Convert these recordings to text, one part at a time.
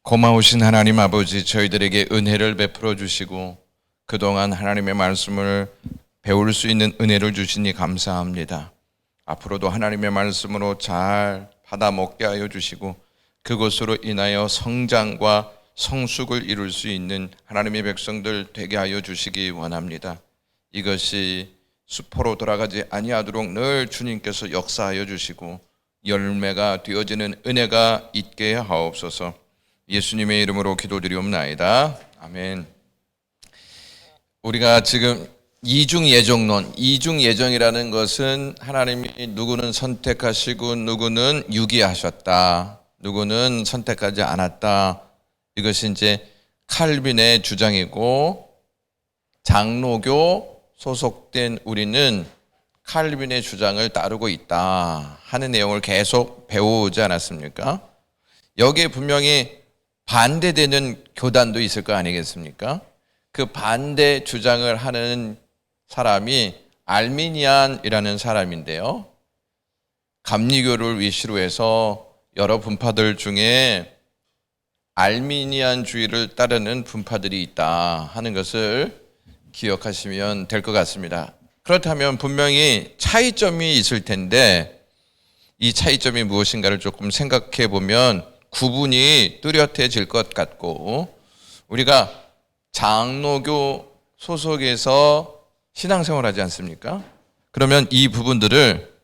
고마우신 하나님 아버지, 저희들에게 은혜를 베풀어 주시고 그동안 하나님의 말씀을 배울 수 있는 은혜를 주시니 감사합니다. 앞으로도 하나님의 말씀으로 잘 받아 먹게 하여 주시고 그것으로 인하여 성장과 성숙을 이룰 수 있는 하나님의 백성들 되게 하여 주시기 원합니다. 이것이 수포로 돌아가지 아니하도록 늘 주님께서 역사하여 주시고 열매가 되어지는 은혜가 있게 하옵소서. 예수님의 이름으로 기도드리옵나이다. 아멘. 우리가 지금 이중예정론, 이중예정이라는 것은 하나님이 누구는 선택하시고 누구는 유기하셨다, 누구는 선택하지 않았다, 이것이 이제 칼빈의 주장이고, 장로교 소속된 우리는 칼빈의 주장을 따르고 있다 하는 내용을 계속 배우지 않았습니까? 여기에 분명히 반대되는 교단도 있을 거 아니겠습니까? 그 반대 주장을 하는 사람이 알미니안이라는 사람인데요, 감리교를 위시로 해서 여러 분파들 중에 알미니안주의를 따르는 분파들이 있다 하는 것을 기억하시면 될 것 같습니다. 그렇다면 분명히 차이점이 있을 텐데 이 차이점이 무엇인가를 조금 생각해 보면 구분이 뚜렷해질 것 같고, 우리가 장로교 소속에서 신앙생활하지 않습니까? 그러면 이 부분들을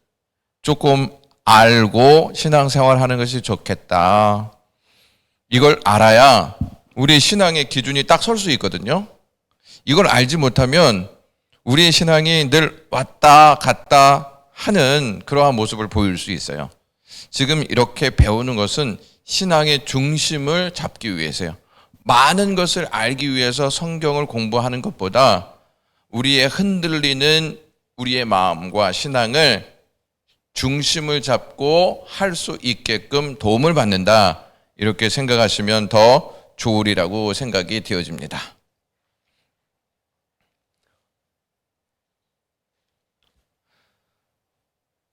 조금 알고 신앙생활하는 것이 좋겠다. 이걸 알아야 우리 신앙의 기준이 딱 설 수 있거든요. 이걸 알지 못하면 우리의 신앙이 늘 왔다 갔다 하는 그러한 모습을 보일 수 있어요. 지금 이렇게 배우는 것은 신앙의 중심을 잡기 위해서요. 많은 것을 알기 위해서 성경을 공부하는 것보다 우리의 흔들리는 우리의 마음과 신앙을 중심을 잡고 할 수 있게끔 도움을 받는다, 이렇게 생각하시면 더 좋으리라고 생각이 되어집니다.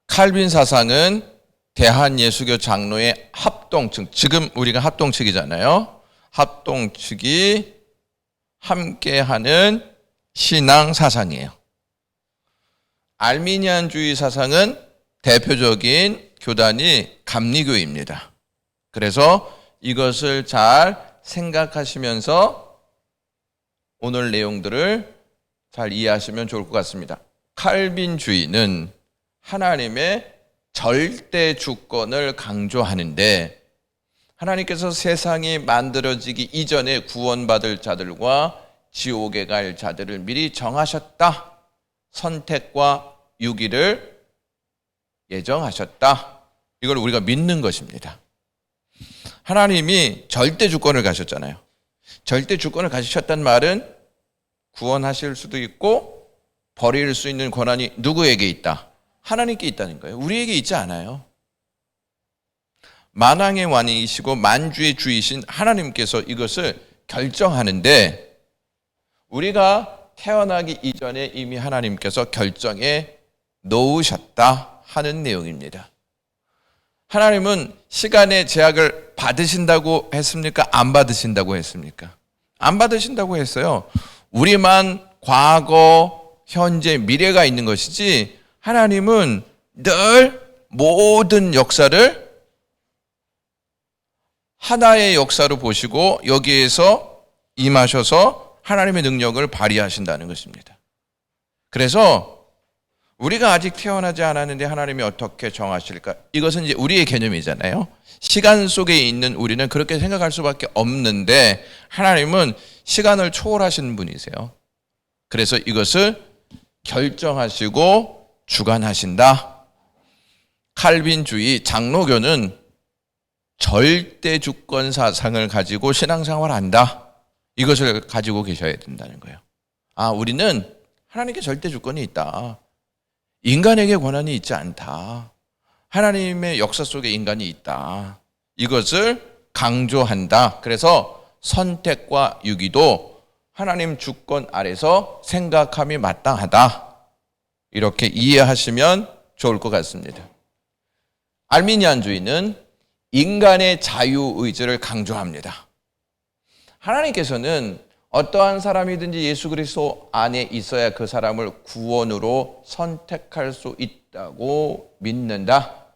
칼빈 사상은 대한예수교 장로의 합동측, 지금 우리가 합동측이잖아요. 합동측이 함께하는 신앙 사상이에요. 알미니안주의 사상은 대표적인 교단이 감리교입니다. 그래서 이것을 잘 생각하시면서 오늘 내용들을 잘 이해하시면 좋을 것 같습니다. 칼빈주의는 하나님의 절대 주권을 강조하는데, 하나님께서 세상이 만들어지기 이전에 구원받을 자들과 지옥에 갈 자들을 미리 정하셨다, 선택과 유기를 예정하셨다, 이걸 우리가 믿는 것입니다. 하나님이 절대 주권을 가졌잖아요. 절대 주권을 가지셨단 말은 구원하실 수도 있고 버릴 수 있는 권한이 누구에게 있다? 하나님께 있다는 거예요. 우리에게 있지 않아요. 만왕의 왕이시고 만주의 주이신 하나님께서 이것을 결정하는데, 우리가 태어나기 이전에 이미 하나님께서 결정해 놓으셨다 하는 내용입니다. 하나님은 시간의 제약을 받으신다고 했습니까? 안 받으신다고 했습니까? 안 받으신다고 했어요. 우리만 과거, 현재, 미래가 있는 것이지 하나님은 늘 모든 역사를 하나의 역사로 보시고 여기에서 임하셔서 하나님의 능력을 발휘하신다는 것입니다. 그래서 우리가 아직 태어나지 않았는데 하나님이 어떻게 정하실까? 이것은 이제 우리의 개념이잖아요. 시간 속에 있는 우리는 그렇게 생각할 수밖에 없는데 하나님은 시간을 초월하시는 분이세요. 그래서 이것을 결정하시고 주관하신다. 칼빈주의 장로교는 절대 주권 사상을 가지고 신앙생활한다, 이것을 가지고 계셔야 된다는 거예요. 우리는 하나님께 절대 주권이 있다, 인간에게 권한이 있지 않다, 하나님의 역사 속에 인간이 있다, 이것을 강조한다. 그래서 선택과 유기도 하나님 주권 아래서 생각함이 마땅하다, 이렇게 이해하시면 좋을 것 같습니다. 알미니안주의는 인간의 자유의지를 강조합니다. 하나님께서는 어떠한 사람이든지 예수 그리스도 안에 있어야 그 사람을 구원으로 선택할 수 있다고 믿는다.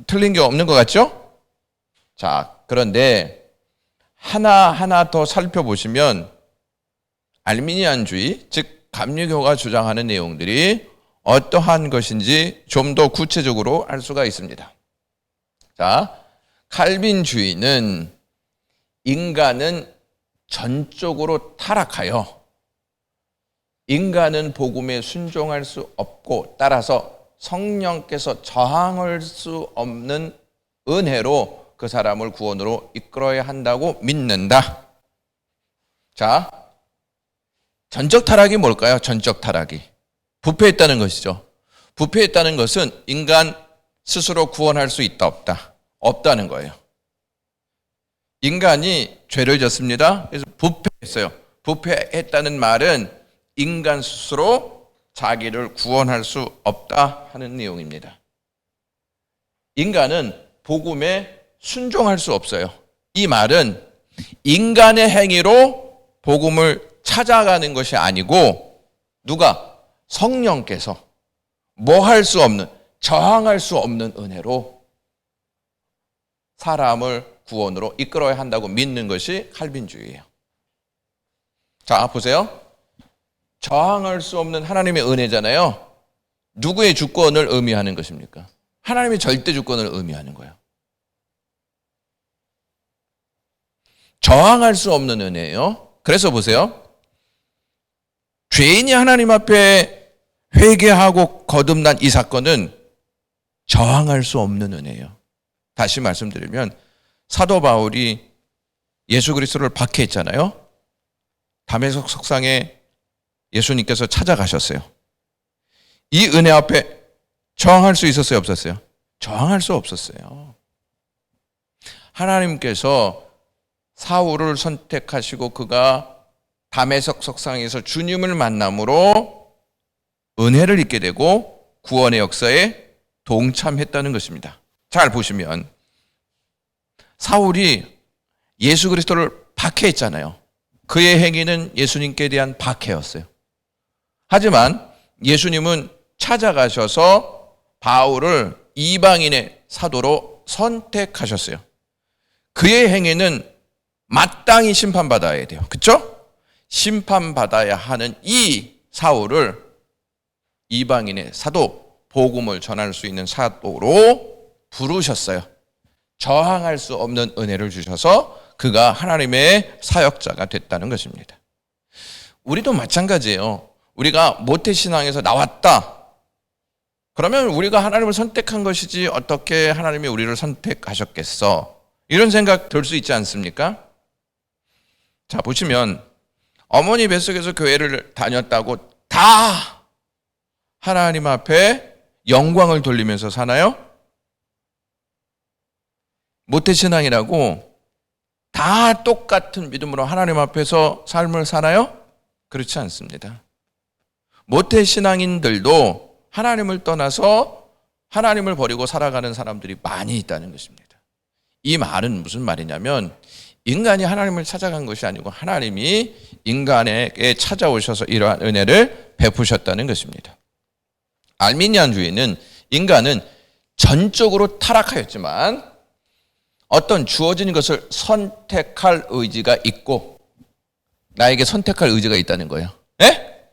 틀린 게 없는 것 같죠? 자, 그런데 하나하나 더 살펴보시면 알미니안주의, 즉 감리교가 주장하는 내용들이 어떠한 것인지 좀 더 구체적으로 알 수가 있습니다. 자, 칼빈주의는 인간은 전적으로 타락하여 인간은 복음에 순종할 수 없고 따라서 성령께서 저항할 수 없는 은혜로 그 사람을 구원으로 이끌어야 한다고 믿는다. 자, 전적 타락이 뭘까요? 전적 타락이 부패했다는 것이죠. 부패했다는 것은 인간 스스로 구원할 수 있다 없다? 없다는 거예요. 인간이 죄를 졌습니다. 그래서 부패했어요. 부패했다는 말은 인간 스스로 자기를 구원할 수 없다 하는 내용입니다. 인간은 복음에 순종할 수 없어요. 이 말은 인간의 행위로 복음을 찾아가는 것이 아니고 누가? 성령께서 뭐 할 수 없는, 저항할 수 없는 은혜로 사람을 구원으로 이끌어야 한다고 믿는 것이 칼빈주의예요. 자, 보세요. 저항할 수 없는 하나님의 은혜잖아요. 누구의 주권을 의미하는 것입니까? 하나님의 절대 주권을 의미하는 거예요. 저항할 수 없는 은혜예요. 그래서 보세요. 죄인이 하나님 앞에 회개하고 거듭난 이 사건은 저항할 수 없는 은혜예요. 다시 말씀드리면 사도 바울이 예수 그리스도를 박해했잖아요. 다메섹 석상에 예수님께서 찾아가셨어요. 이 은혜 앞에 저항할 수 있었어요, 없었어요? 저항할 수 없었어요. 하나님께서 사울을 선택하시고 그가 다메섹 석상에서 주님을 만남으로 은혜를 입게 되고 구원의 역사에 동참했다는 것입니다. 잘 보시면 사울이 예수 그리스도를 박해했잖아요. 그의 행위는 예수님께 대한 박해였어요. 하지만 예수님은 찾아가셔서 바울을 이방인의 사도로 선택하셨어요. 그의 행위는 마땅히 심판받아야 돼요. 그렇죠? 심판받아야 하는 이 사울을 이방인의 사도, 복음을 전할 수 있는 사도로 부르셨어요. 저항할 수 없는 은혜를 주셔서 그가 하나님의 사역자가 됐다는 것입니다. 우리도 마찬가지예요. 우리가 모태신앙에서 나왔다. 그러면 우리가 하나님을 선택한 것이지 어떻게 하나님이 우리를 선택하셨겠어? 이런 생각 들 수 있지 않습니까? 자, 보시면 어머니 뱃속에서 교회를 다녔다고 다 하나님 앞에 영광을 돌리면서 사나요? 모태신앙이라고 다 똑같은 믿음으로 하나님 앞에서 삶을 사나요? 그렇지 않습니다. 모태신앙인들도 하나님을 떠나서 하나님을 버리고 살아가는 사람들이 많이 있다는 것입니다. 이 말은 무슨 말이냐면 인간이 하나님을 찾아간 것이 아니고 하나님이 인간에게 찾아오셔서 이러한 은혜를 베푸셨다는 것입니다. 알미니안주의는 인간은 전적으로 타락하였지만 어떤 주어진 것을 선택할 의지가 있고 나에게 선택할 의지가 있다는 거예요. 네?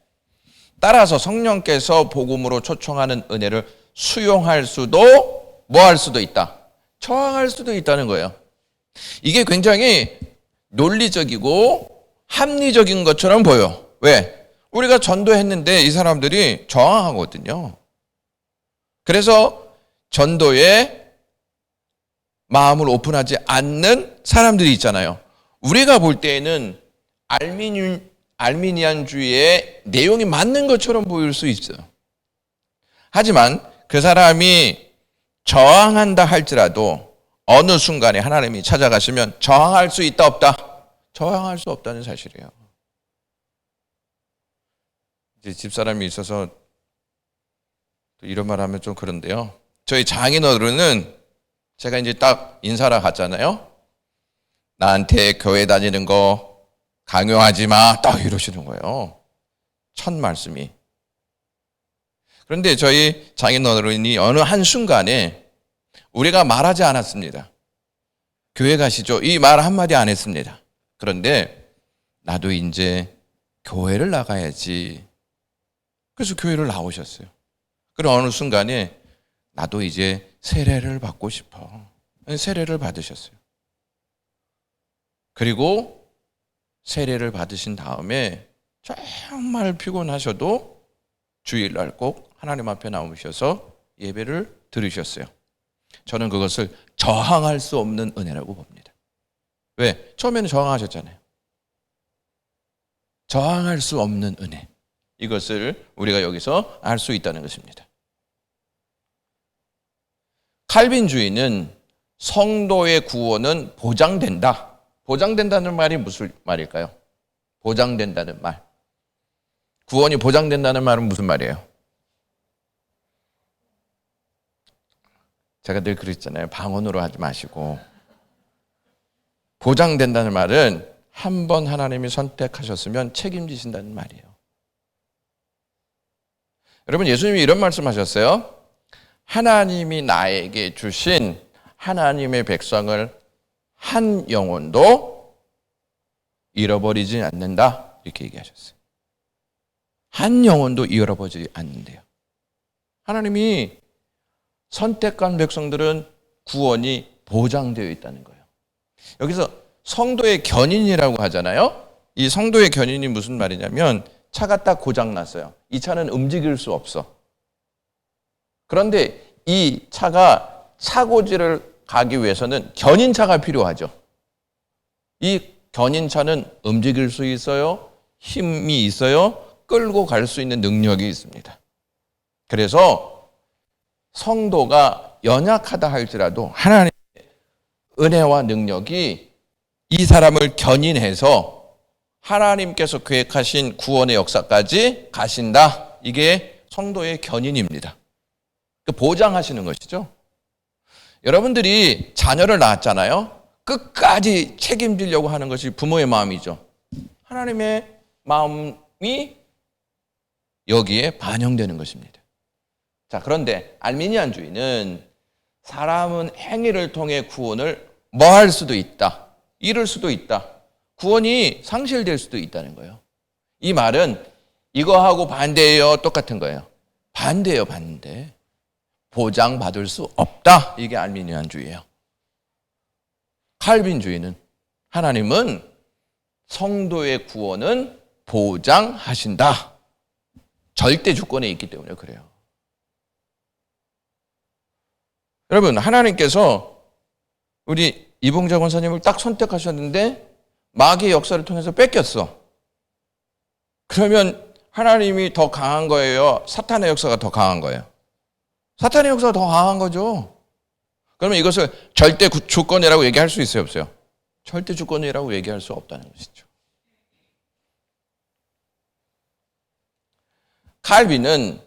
따라서 성령께서 복음으로 초청하는 은혜를 수용할 수도 뭐 할 수도 있다. 저항할 수도 있다는 거예요. 이게 굉장히 논리적이고 합리적인 것처럼 보여. 왜? 우리가 전도했는데 이 사람들이 저항하거든요. 그래서 전도에 마음을 오픈하지 않는 사람들이 있잖아요. 우리가 볼 때에는 알미니안주의의 내용이 맞는 것처럼 보일 수 있어요. 하지만 그 사람이 저항한다 할지라도 어느 순간에 하나님이 찾아가시면 저항할 수 있다 없다? 저항할 수 없다는 사실이에요. 이제 집사람이 있어서 또 이런 말 하면 좀 그런데요. 저희 장인어른은 제가 이제 딱 인사를 갔잖아요. 나한테 교회 다니는 거 강요하지 마. 딱 이러시는 거예요. 첫 말씀이. 그런데 저희 장인어른이 어느 한순간에 우리가 말하지 않았습니다. 교회 가시죠. 이 말 한마디 안 했습니다. 그런데 나도 이제 교회를 나가야지. 그래서 교회를 나오셨어요. 그리고 어느 순간에 나도 이제 세례를 받고 싶어. 세례를 받으셨어요. 그리고 세례를 받으신 다음에 정말 피곤하셔도 주일날 꼭 하나님 앞에 나오셔서 예배를 드리셨어요. 저는 그것을 저항할 수 없는 은혜라고 봅니다. 왜? 처음에는 저항하셨잖아요. 저항할 수 없는 은혜. 이것을 우리가 여기서 알 수 있다는 것입니다. 칼빈주의는 성도의 구원은 보장된다. 보장된다는 말이 무슨 말일까요? 보장된다는 말. 구원이 보장된다는 말은 무슨 말이에요? 제가 늘 그랬잖아요. 방언으로 하지 마시고. 보장된다는 말은 한 번 하나님이 선택하셨으면 책임지신다는 말이에요. 여러분, 예수님이 이런 말씀하셨어요. 하나님이 나에게 주신 하나님의 백성을 한 영혼도 잃어버리지 않는다. 이렇게 얘기하셨어요. 한 영혼도 잃어버리지 않는데요. 하나님이 선택한 백성들은 구원이 보장되어 있다는 거예요. 여기서 성도의 견인이라고 하잖아요. 이 성도의 견인이 무슨 말이냐면 차가 딱 고장났어요. 이 차는 움직일 수 없어. 그런데 이 차가 차고지를 가기 위해서는 견인차가 필요하죠. 이 견인차는 움직일 수 있어요. 힘이 있어요. 끌고 갈 수 있는 능력이 있습니다. 그래서 성도가 연약하다 할지라도 하나님의 은혜와 능력이 이 사람을 견인해서 하나님께서 계획하신 구원의 역사까지 가신다. 이게 성도의 견인입니다. 보장하시는 것이죠. 여러분들이 자녀를 낳았잖아요. 끝까지 책임지려고 하는 것이 부모의 마음이죠. 하나님의 마음이 여기에 반영되는 것입니다. 자, 그런데 알미니안주의는 사람은 행위를 통해 구원을 뭐 할 수도 있다. 잃을 수도 있다. 구원이 상실될 수도 있다는 거예요. 이 말은 이거하고 반대예요. 똑같은 거예요. 반대예요, 반대. 보장받을 수 없다. 이게 알미니안주의예요. 칼빈주의는 하나님은 성도의 구원은 보장하신다. 절대 주권에 있기 때문에 그래요. 여러분, 하나님께서 우리 이봉자 권사님을 딱 선택하셨는데 마귀의 역사를 통해서 뺏겼어. 그러면 하나님이 더 강한 거예요? 사탄의 역사가 더 강한 거예요? 사탄의 역사가 더 강한 거죠. 그러면 이것을 절대 주권이라고 얘기할 수 있어요, 없어요? 절대 주권이라고 얘기할 수 없다는 것이죠. 칼빈은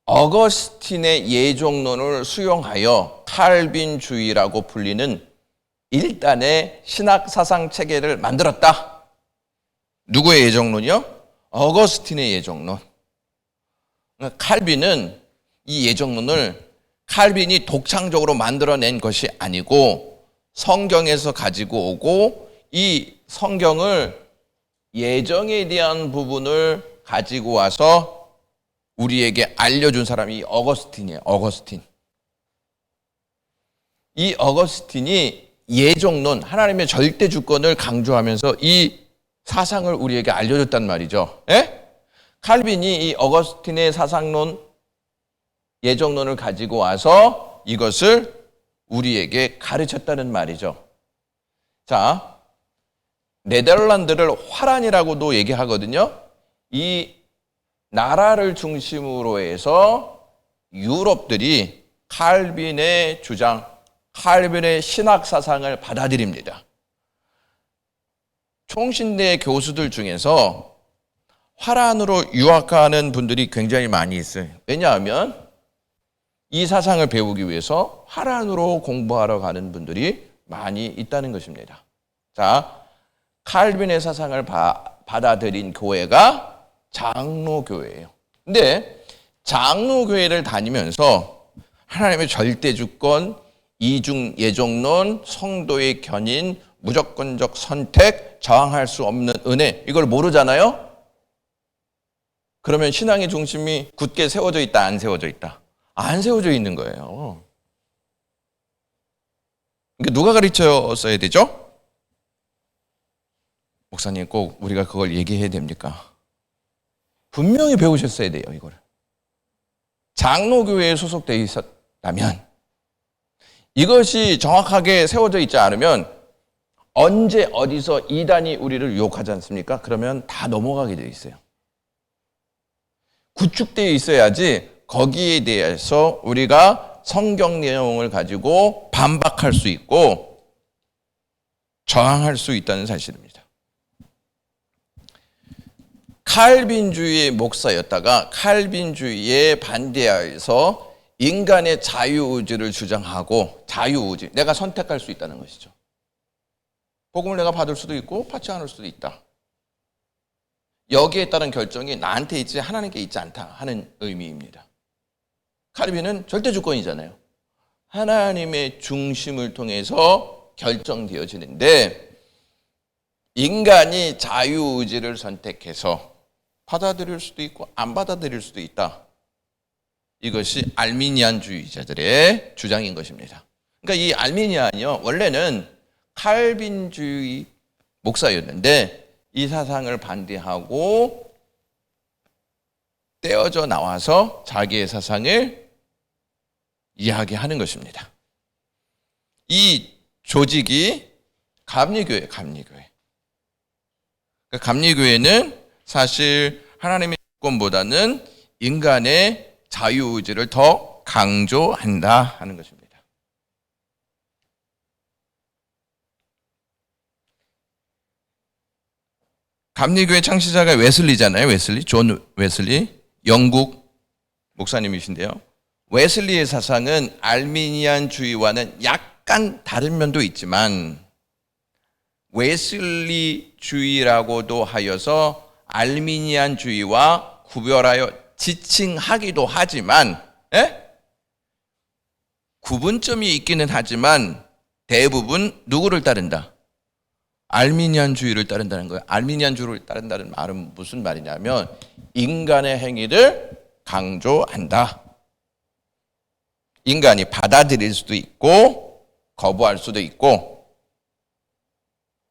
어거스틴의 예종론을 수용하여 칼빈주의라고 불리는 일단의 신학사상 체계를 만들었다. 누구의 예종론이요? 어거스틴의 예종론. 칼빈은 이 예종론을 칼빈이 독창적으로 만들어낸 것이 아니고 성경에서 가지고 오고 이 성경을 예정에 대한 부분을 가지고 와서 우리에게 알려준 사람이 어거스틴이에요. 어거스틴. 이 어거스틴이 예종론, 하나님의 절대 주권을 강조하면서 이 사상을 우리에게 알려줬단 말이죠. 예? 칼빈이 이 어거스틴의 사상론, 예정론을 가지고 와서 이것을 우리에게 가르쳤다는 말이죠. 자, 네덜란드를 화란이라고도 얘기하거든요. 이 나라를 중심으로 해서 유럽들이 칼빈의 주장, 칼빈의 신학 사상을 받아들입니다. 총신대 교수들 중에서 화란으로 유학하는 분들이 굉장히 많이 있어요. 왜냐하면 이 사상을 배우기 위해서 화란으로 공부하러 가는 분들이 많이 있다는 것입니다. 자, 칼빈의 사상을 받아들인 교회가 장로교회예요. 근데 장로교회를 다니면서 하나님의 절대주권, 이중 예정론, 성도의 견인, 무조건적 선택, 저항할 수 없는 은혜, 이걸 모르잖아요? 그러면 신앙의 중심이 굳게 세워져 있다, 안 세워져 있다? 안 세워져 있는 거예요. 그러니까 누가 가르쳤어야 되죠? 목사님, 꼭 우리가 그걸 얘기해야 됩니까? 분명히 배우셨어야 돼요, 이거를. 장로교회에 소속되어 있었다면, 이것이 정확하게 세워져 있지 않으면 언제 어디서 이단이 우리를 유혹하지 않습니까? 그러면 다 넘어가게 되어 있어요. 구축되어 있어야지 거기에 대해서 우리가 성경 내용을 가지고 반박할 수 있고 저항할 수 있다는 사실입니다. 칼빈주의의 목사였다가 칼빈주의에 반대하여서 인간의 자유의지를 주장하고, 자유의지, 내가 선택할 수 있다는 것이죠. 복음을 내가 받을 수도 있고 받지 않을 수도 있다. 여기에 따른 결정이 나한테 있지 하나님께 있지 않다 하는 의미입니다. 칼빈은 절대주권이잖아요. 하나님의 중심을 통해서 결정되어지는데, 인간이 자유의지를 선택해서 받아들일 수도 있고 안 받아들일 수도 있다. 이것이 알미니안주의자들의 주장인 것입니다. 그러니까 이 알미니안이요, 원래는 칼빈주의 목사였는데 이 사상을 반대하고 떼어져 나와서 자기의 사상을 이야기하는 것입니다. 이 조직이 감리교회, 감리교회. 그러니까 감리교회는 사실 하나님의 주권보다는 인간의 자유의지를 더 강조한다 하는 것입니다. 감리교회 창시자가 웨슬리잖아요. 웨슬리, 존 웨슬리, 영국 목사님이신데요. 웨슬리의 사상은 알미니안주의와는 약간 다른 면도 있지만, 웨슬리주의라고도 하여서 알미니안주의와 구별하여 지칭하기도 하지만, 구분점이 있기는 하지만 대부분 누구를 따른다? 알미니안주의를 따른다는 거예요. 알미니안주의를 따른다는 말은 무슨 말이냐면 인간의 행위를 강조한다. 인간이 받아들일 수도 있고 거부할 수도 있고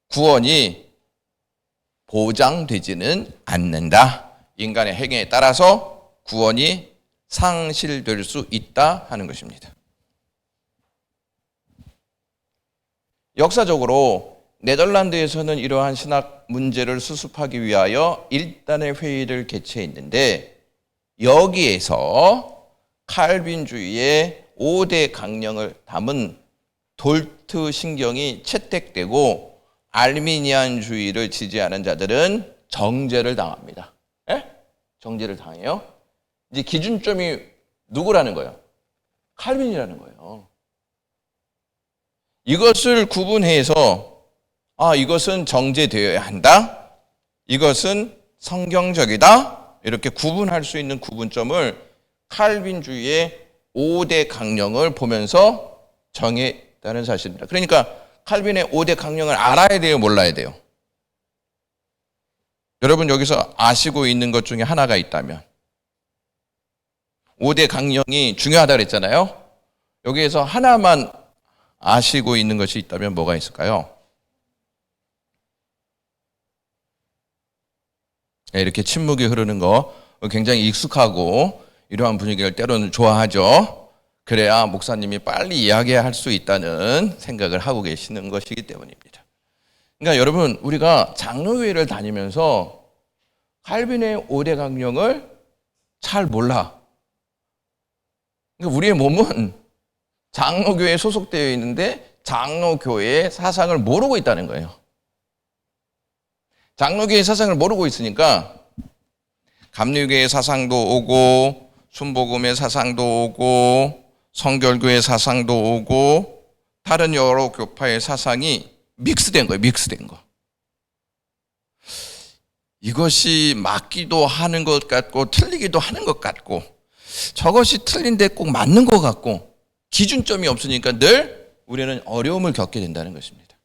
구원이 보장되지는 않는다. 인간의 행위에 따라서 구원이 상실될 수 있다 하는 것입니다. 역사적으로 네덜란드에서는 이러한 신학 문제를 수습하기 위하여 1단의 회의를 개최했는데, 여기에서 칼빈주의의 5대 강령을 담은 돌트 신경이 채택되고 알미니안주의를 지지하는 자들은 정죄를 당합니다. 정죄를 당해요. 이제 기준점이 누구라는 거예요? 칼빈이라는 거예요. 이것을 구분해서 이것은 정죄되어야 한다, 이것은 성경적이다, 이렇게 구분할 수 있는 구분점을 칼빈주의의 5대 강령을 보면서 정했다는 사실입니다. 그러니까 칼빈의 5대 강령을 알아야 돼요, 몰라야 돼요? 여러분 여기서 아시고 있는 것 중에 하나가 있다면, 5대 강령이 중요하다고 그랬잖아요. 여기에서 하나만 아시고 있는 것이 있다면 뭐가 있을까요? 이렇게 침묵이 흐르는 거 굉장히 익숙하고 이러한 분위기를 때로는 좋아하죠. 그래야 목사님이 빨리 이야기할 수 있다는 생각을 하고 계시는 것이기 때문입니다. 그러니까 여러분, 우리가 장로교회를 다니면서 칼빈의 5대 강령을 잘 몰라. 그러니까 우리의 몸은 장로교회에 소속되어 있는데 장로교회의 사상을 모르고 있다는 거예요. 장로교회의 사상을 모르고 있으니까 감리교회의 사상도 오고 순복음의 사상도 오고 성결교의 사상도 오고 다른 여러 교파의 사상이 믹스된 거예요. 믹스된 거. 이것이 맞기도 하는 것 같고 틀리기도 하는 것 같고 저것이 틀린데 꼭 맞는 것 같고 기준점이 없으니까 늘 우리는 어려움을 겪게 된다는 것입니다.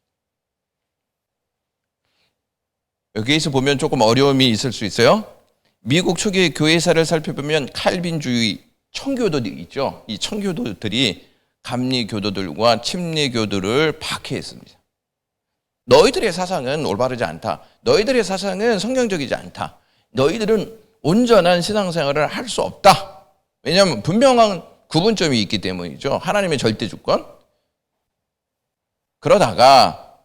여기에서 보면 조금 어려움이 있을 수 있어요. 미국 초기 교회사를 살펴보면 칼빈주의 청교도들이 있죠. 이 청교도들이 감리교도들과 침례교도를 박해했습니다. 너희들의 사상은 올바르지 않다. 너희들의 사상은 성경적이지 않다. 너희들은 온전한 신앙생활을 할 수 없다. 왜냐하면 분명한 구분점이 있기 때문이죠. 하나님의 절대 주권. 그러다가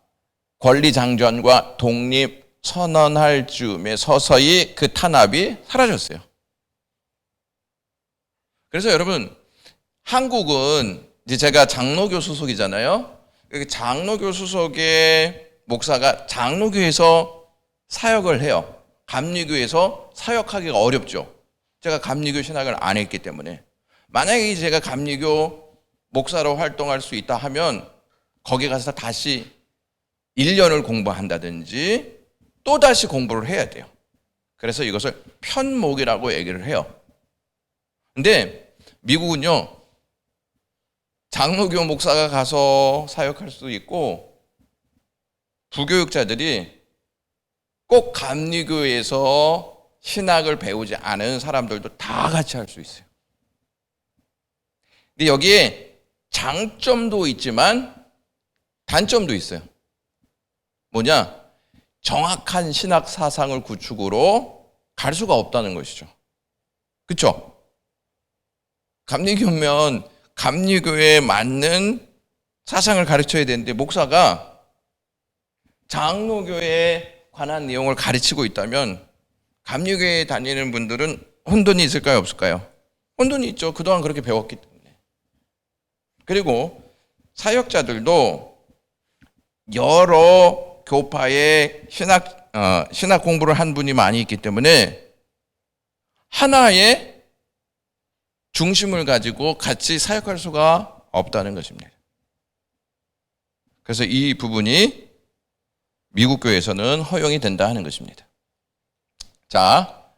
권리장전과 독립 선언할 즈음에 서서히 그 탄압이 사라졌어요. 그래서 여러분, 한국은 이제 제가 장로교 소속이잖아요. 장로교 소속의 목사가 장로교에서 사역을 해요. 감리교에서 사역하기가 어렵죠. 제가 감리교 신학을 안 했기 때문에. 만약에 제가 감리교 목사로 활동할 수 있다 하면 거기 가서 다시 1년을 공부한다든지 또다시 공부를 해야 돼요. 그래서 이것을 편목이라고 얘기를 해요. 근데 미국은요, 장로교 목사가 가서 사역할 수도 있고 부교육자들이 꼭 감리교에서 신학을 배우지 않은 사람들도 다 같이 할 수 있어요. 근데 여기에 장점도 있지만 단점도 있어요. 뭐냐? 정확한 신학 사상을 구축으로 갈 수가 없다는 것이죠. 그렇죠? 감리교면 감리교에 맞는 사상을 가르쳐야 되는데 목사가 장로교에 관한 내용을 가르치고 있다면 감리교에 다니는 분들은 혼돈이 있을까요? 없을까요? 혼돈이 있죠. 그동안 그렇게 배웠기 때문에. 그리고 사역자들도 여러 교파의 신학 공부를 한 분이 많이 있기 때문에 하나의 중심을 가지고 같이 사역할 수가 없다는 것입니다. 그래서 이 부분이 미국 교회에서는 허용이 된다 하는 것입니다. 자,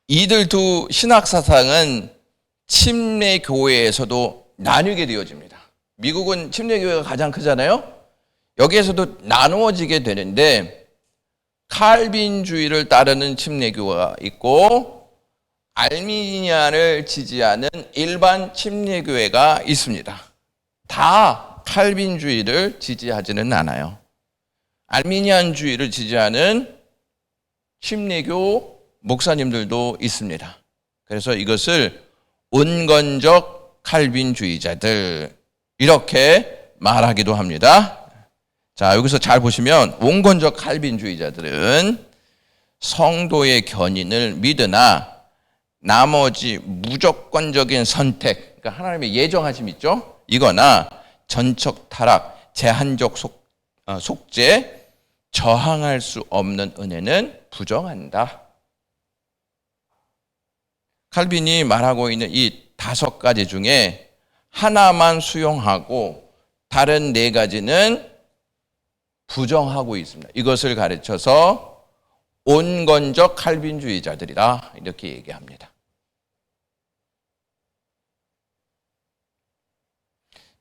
이들 두 신학 사상은 침례 교회에서도 나뉘게 되어집니다. 미국은 침례 교회가 가장 크잖아요. 여기에서도 나누어지게 되는데 칼빈주의를 따르는 침례 교회가 있고 알미니안을 지지하는 일반 침례 교회가 있습니다. 다 칼빈주의를 지지하지는 않아요. 알미니안주의를 지지하는 침례교 목사님들도 있습니다. 그래서 이것을 온건적 칼빈주의자들 이렇게 말하기도 합니다. 자, 여기서 잘 보시면 온건적 칼빈주의자들은 성도의 견인을 믿으나 나머지 무조건적인 선택, 그러니까 하나님의 예정하심 있죠? 이거나 전적 타락, 제한적 속죄, 저항할 수 없는 은혜는 부정한다. 칼빈이 말하고 있는 이 5가지 중에 하나만 수용하고 다른 4가지는 부정하고 있습니다. 이것을 가르쳐서 온건적 칼빈주의자들이다 이렇게 얘기합니다.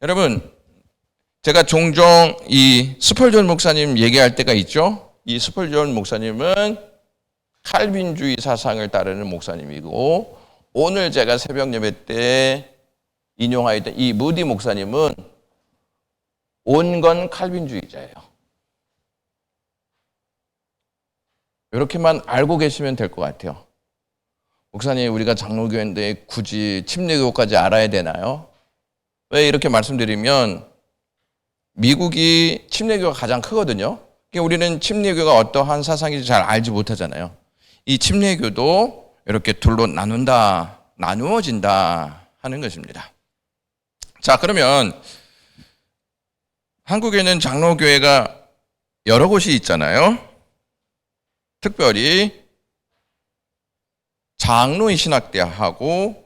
여러분, 제가 종종 이 스펄전 목사님 얘기할 때가 있죠. 이 스펄전 목사님은 칼빈주의 사상을 따르는 목사님이고 오늘 제가 새벽 예배 때 인용하였던 이 무디 목사님은 온건 칼빈주의자예요. 이렇게만 알고 계시면 될 것 같아요. 목사님, 우리가 장로교회인데 굳이 침례교까지 알아야 되나요? 왜 이렇게 말씀드리면 미국이 침례교가 가장 크거든요. 우리는 침례교가 어떠한 사상인지 잘 알지 못하잖아요. 이 침례교도 이렇게 둘로 나누어진다 하는 것입니다. 자, 그러면 한국에는 장로교회가 여러 곳이 있잖아요. 특별히 장로의 신학대학하고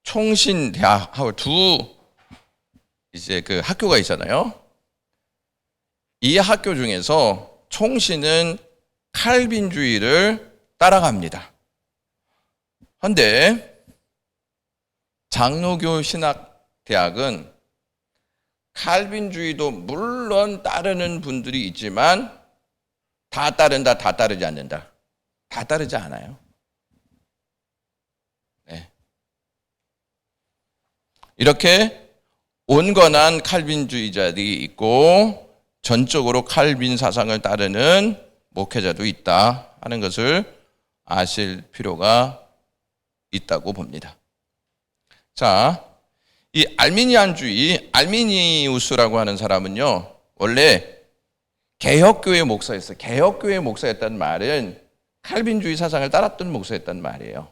총신대학하고 두 이제 그 학교가 있잖아요. 이 학교 중에서 총신은 칼빈주의를 따라갑니다. 그런데 장로교 신학대학은 칼빈주의도 물론 따르는 분들이 있지만 다 따른다, 다 따르지 않는다. 다 따르지 않아요. 네. 이렇게 온건한 칼빈주의자들이 있고 전적으로 칼빈 사상을 따르는 목회자도 있다 하는 것을 아실 필요가 있다고 봅니다. 자, 이 알미니안주의, 알미니우스라고 하는 사람은요, 원래 개혁교회 목사였어요. 개혁교회 목사였다는 말은 칼빈주의 사상을 따랐던 목사였단 말이에요.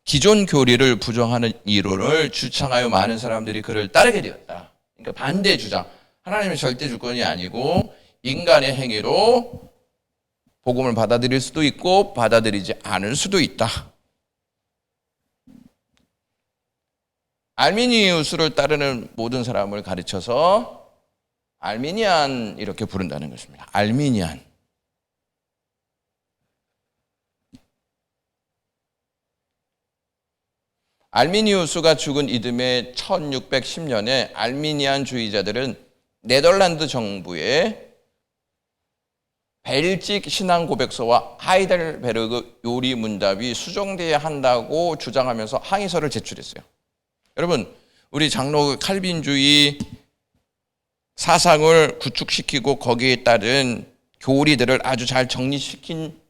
기존 교리를 부정하는 이론을 주창하여 많은 사람들이 그를 따르게 되었다. 그러니까 반대 주장. 하나님의 절대 주권이 아니고 인간의 행위로 복음을 받아들일 수도 있고 받아들이지 않을 수도 있다. 알미니우스를 따르는 모든 사람을 가르쳐서 알미니안 이렇게 부른다는 것입니다. 알미니안. 알미니우스가 죽은 이듬해 1610년에 알미니안주의자들은 네덜란드 정부의 벨직 신앙 고백서와 하이델베르그 요리 문답이 수정돼야 한다고 주장하면서 항의서를 제출했어요. 여러분, 우리 장로 칼빈주의 사상을 구축시키고 거기에 따른 교리들을 아주 잘 정리시킨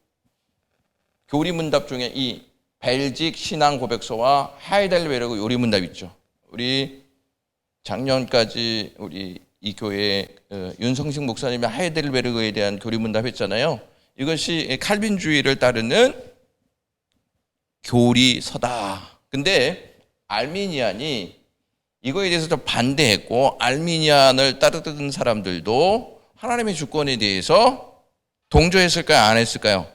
교리 문답 중에 이 벨직 신앙 고백서와 하이델베르그 요리 문답 있죠. 우리 작년까지 우리 이 교회 윤성식 목사님이 하이델베르그에 대한 교리 문답 했잖아요. 이것이 칼빈주의를 따르는 교리서다. 근데 알미니안이 이거에 대해서 좀 반대했고 알미니안을 따르던 사람들도 하나님의 주권에 대해서 동조했을까요? 안 했을까요?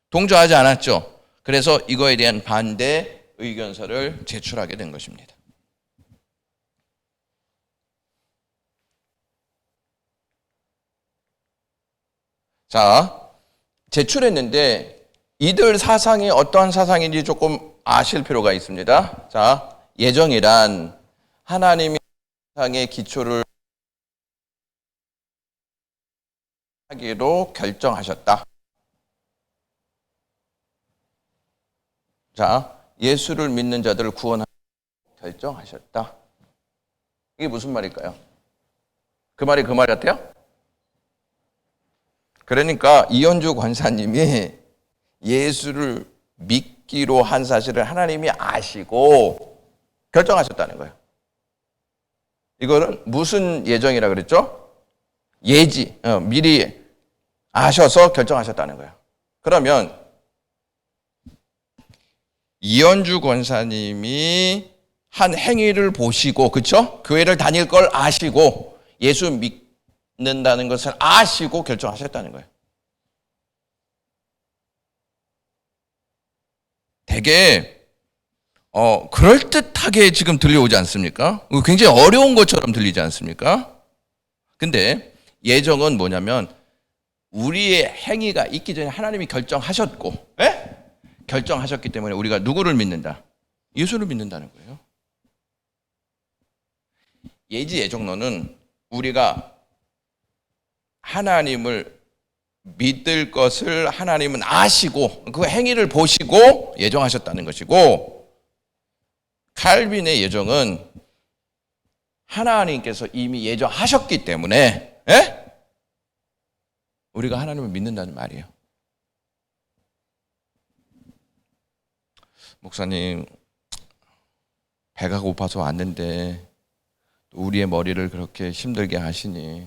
동조하지 않았죠. 그래서 이거에 대한 반대 의견서를 제출하게 된 것입니다. 자, 제출했는데 이들 사상이 어떠한 사상인지 조금 아실 필요가 있습니다. 자, 예정이란 하나님의 세상의 기초를 하기로 결정하셨다. 자, 예수를 믿는 자들을 구원하기로 결정하셨다. 이게 무슨 말일까요? 그 말이 그 말 같아요? 그러니까 이현주 권사님이 예수를 믿기로 한 사실을 하나님이 아시고 결정하셨다는 거예요. 이거는 무슨 예정이라 그랬죠? 예지, 미리 아셔서 결정하셨다는 거예요. 그러면 이현주 권사님이 한 행위를 보시고, 그렇죠? 교회를 다닐 걸 아시고 예수 믿는다는 것을 아시고 결정하셨다는 거예요. 되게 그럴듯하게 지금 들려오지 않습니까? 굉장히 어려운 것처럼 들리지 않습니까? 근데 예정은 뭐냐면 우리의 행위가 있기 전에 하나님이 결정하셨고, 에? 결정하셨기 때문에 우리가 누구를 믿는다? 예수를 믿는다는 거예요. 예지 예정론은 우리가 하나님을 믿을 것을 하나님은 아시고 그 행위를 보시고 예정하셨다는 것이고, 칼빈의 예정은 하나님께서 이미 예정하셨기 때문에 우리가 하나님을 믿는다는 말이에요. 목사님, 배가 고파서 왔는데 우리의 머리를 그렇게 힘들게 하시니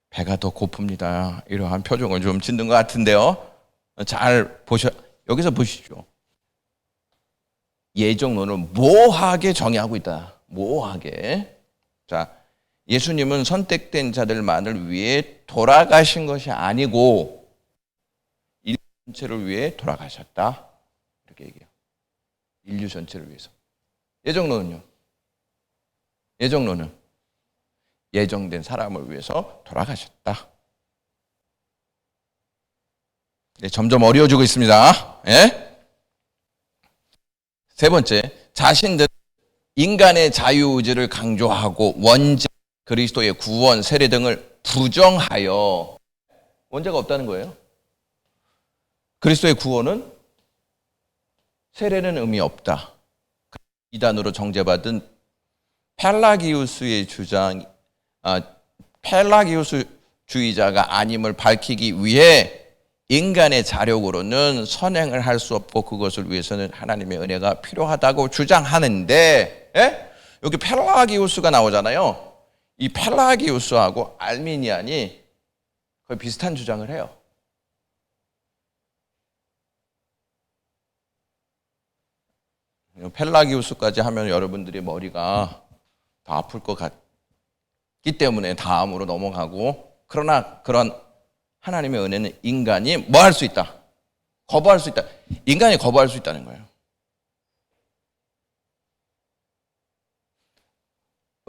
배가 더 고픕니다. 이러한 표정을 좀 짓는 것 같은데요. 잘 여기서 보시죠. 예정론을 모호하게 정의하고 있다. 모호하게. 자, 예수님은 선택된 자들만을 위해 돌아가신 것이 아니고 인류 전체를 위해 돌아가셨다. 이렇게 얘기해요. 인류 전체를 위해서. 예정론은요? 예정론은 예정된 사람을 위해서 돌아가셨다. 네, 점점 어려워지고 있습니다. 예? 세 번째, 자신들 인간의 자유의지를 강조하고 원죄, 그리스도의 구원, 세례 등을 부정하여 원죄가 없다는 거예요. 그리스도의 구원은 세례는 의미 없다. 이단으로 정죄받은 펠라기우스의 주장, 펠라기우스주의자가 아님을 밝히기 위해 인간의 자력으로는 선행을 할 수 없고 그것을 위해서는 하나님의 은혜가 필요하다고 주장하는데, 예? 여기 펠라기우스가 나오잖아요. 이 펠라기우스하고 알미니안이 거의 비슷한 주장을 해요. 펠라기우스까지 하면 여러분들이 머리가 더 아플 것 같기 때문에 다음으로 넘어가고, 그러나 그런 하나님의 은혜는 인간이 뭐 할 수 있다? 거부할 수 있다. 인간이 거부할 수 있다는 거예요.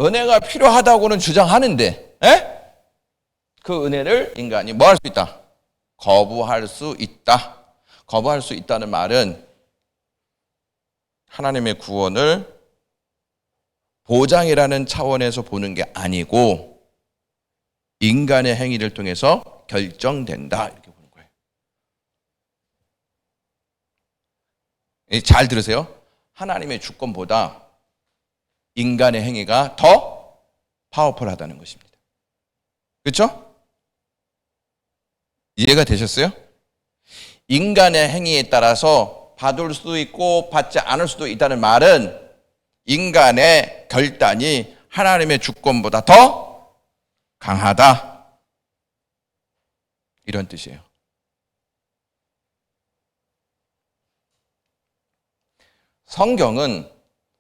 은혜가 필요하다고는 주장하는데, 에? 그 은혜를 인간이 뭐 할 수 있다? 거부할 수 있다. 거부할 수 있다는 말은 하나님의 구원을 보장이라는 차원에서 보는 게 아니고 인간의 행위를 통해서 결정된다, 이렇게 보는 거예요. 잘 들으세요. 하나님의 주권보다 인간의 행위가 더 파워풀하다는 것입니다. 그렇죠? 이해가 되셨어요? 인간의 행위에 따라서 받을 수도 있고 받지 않을 수도 있다는 말은 인간의 결단이 하나님의 주권보다 더 강하다, 이런 뜻이에요. 성경은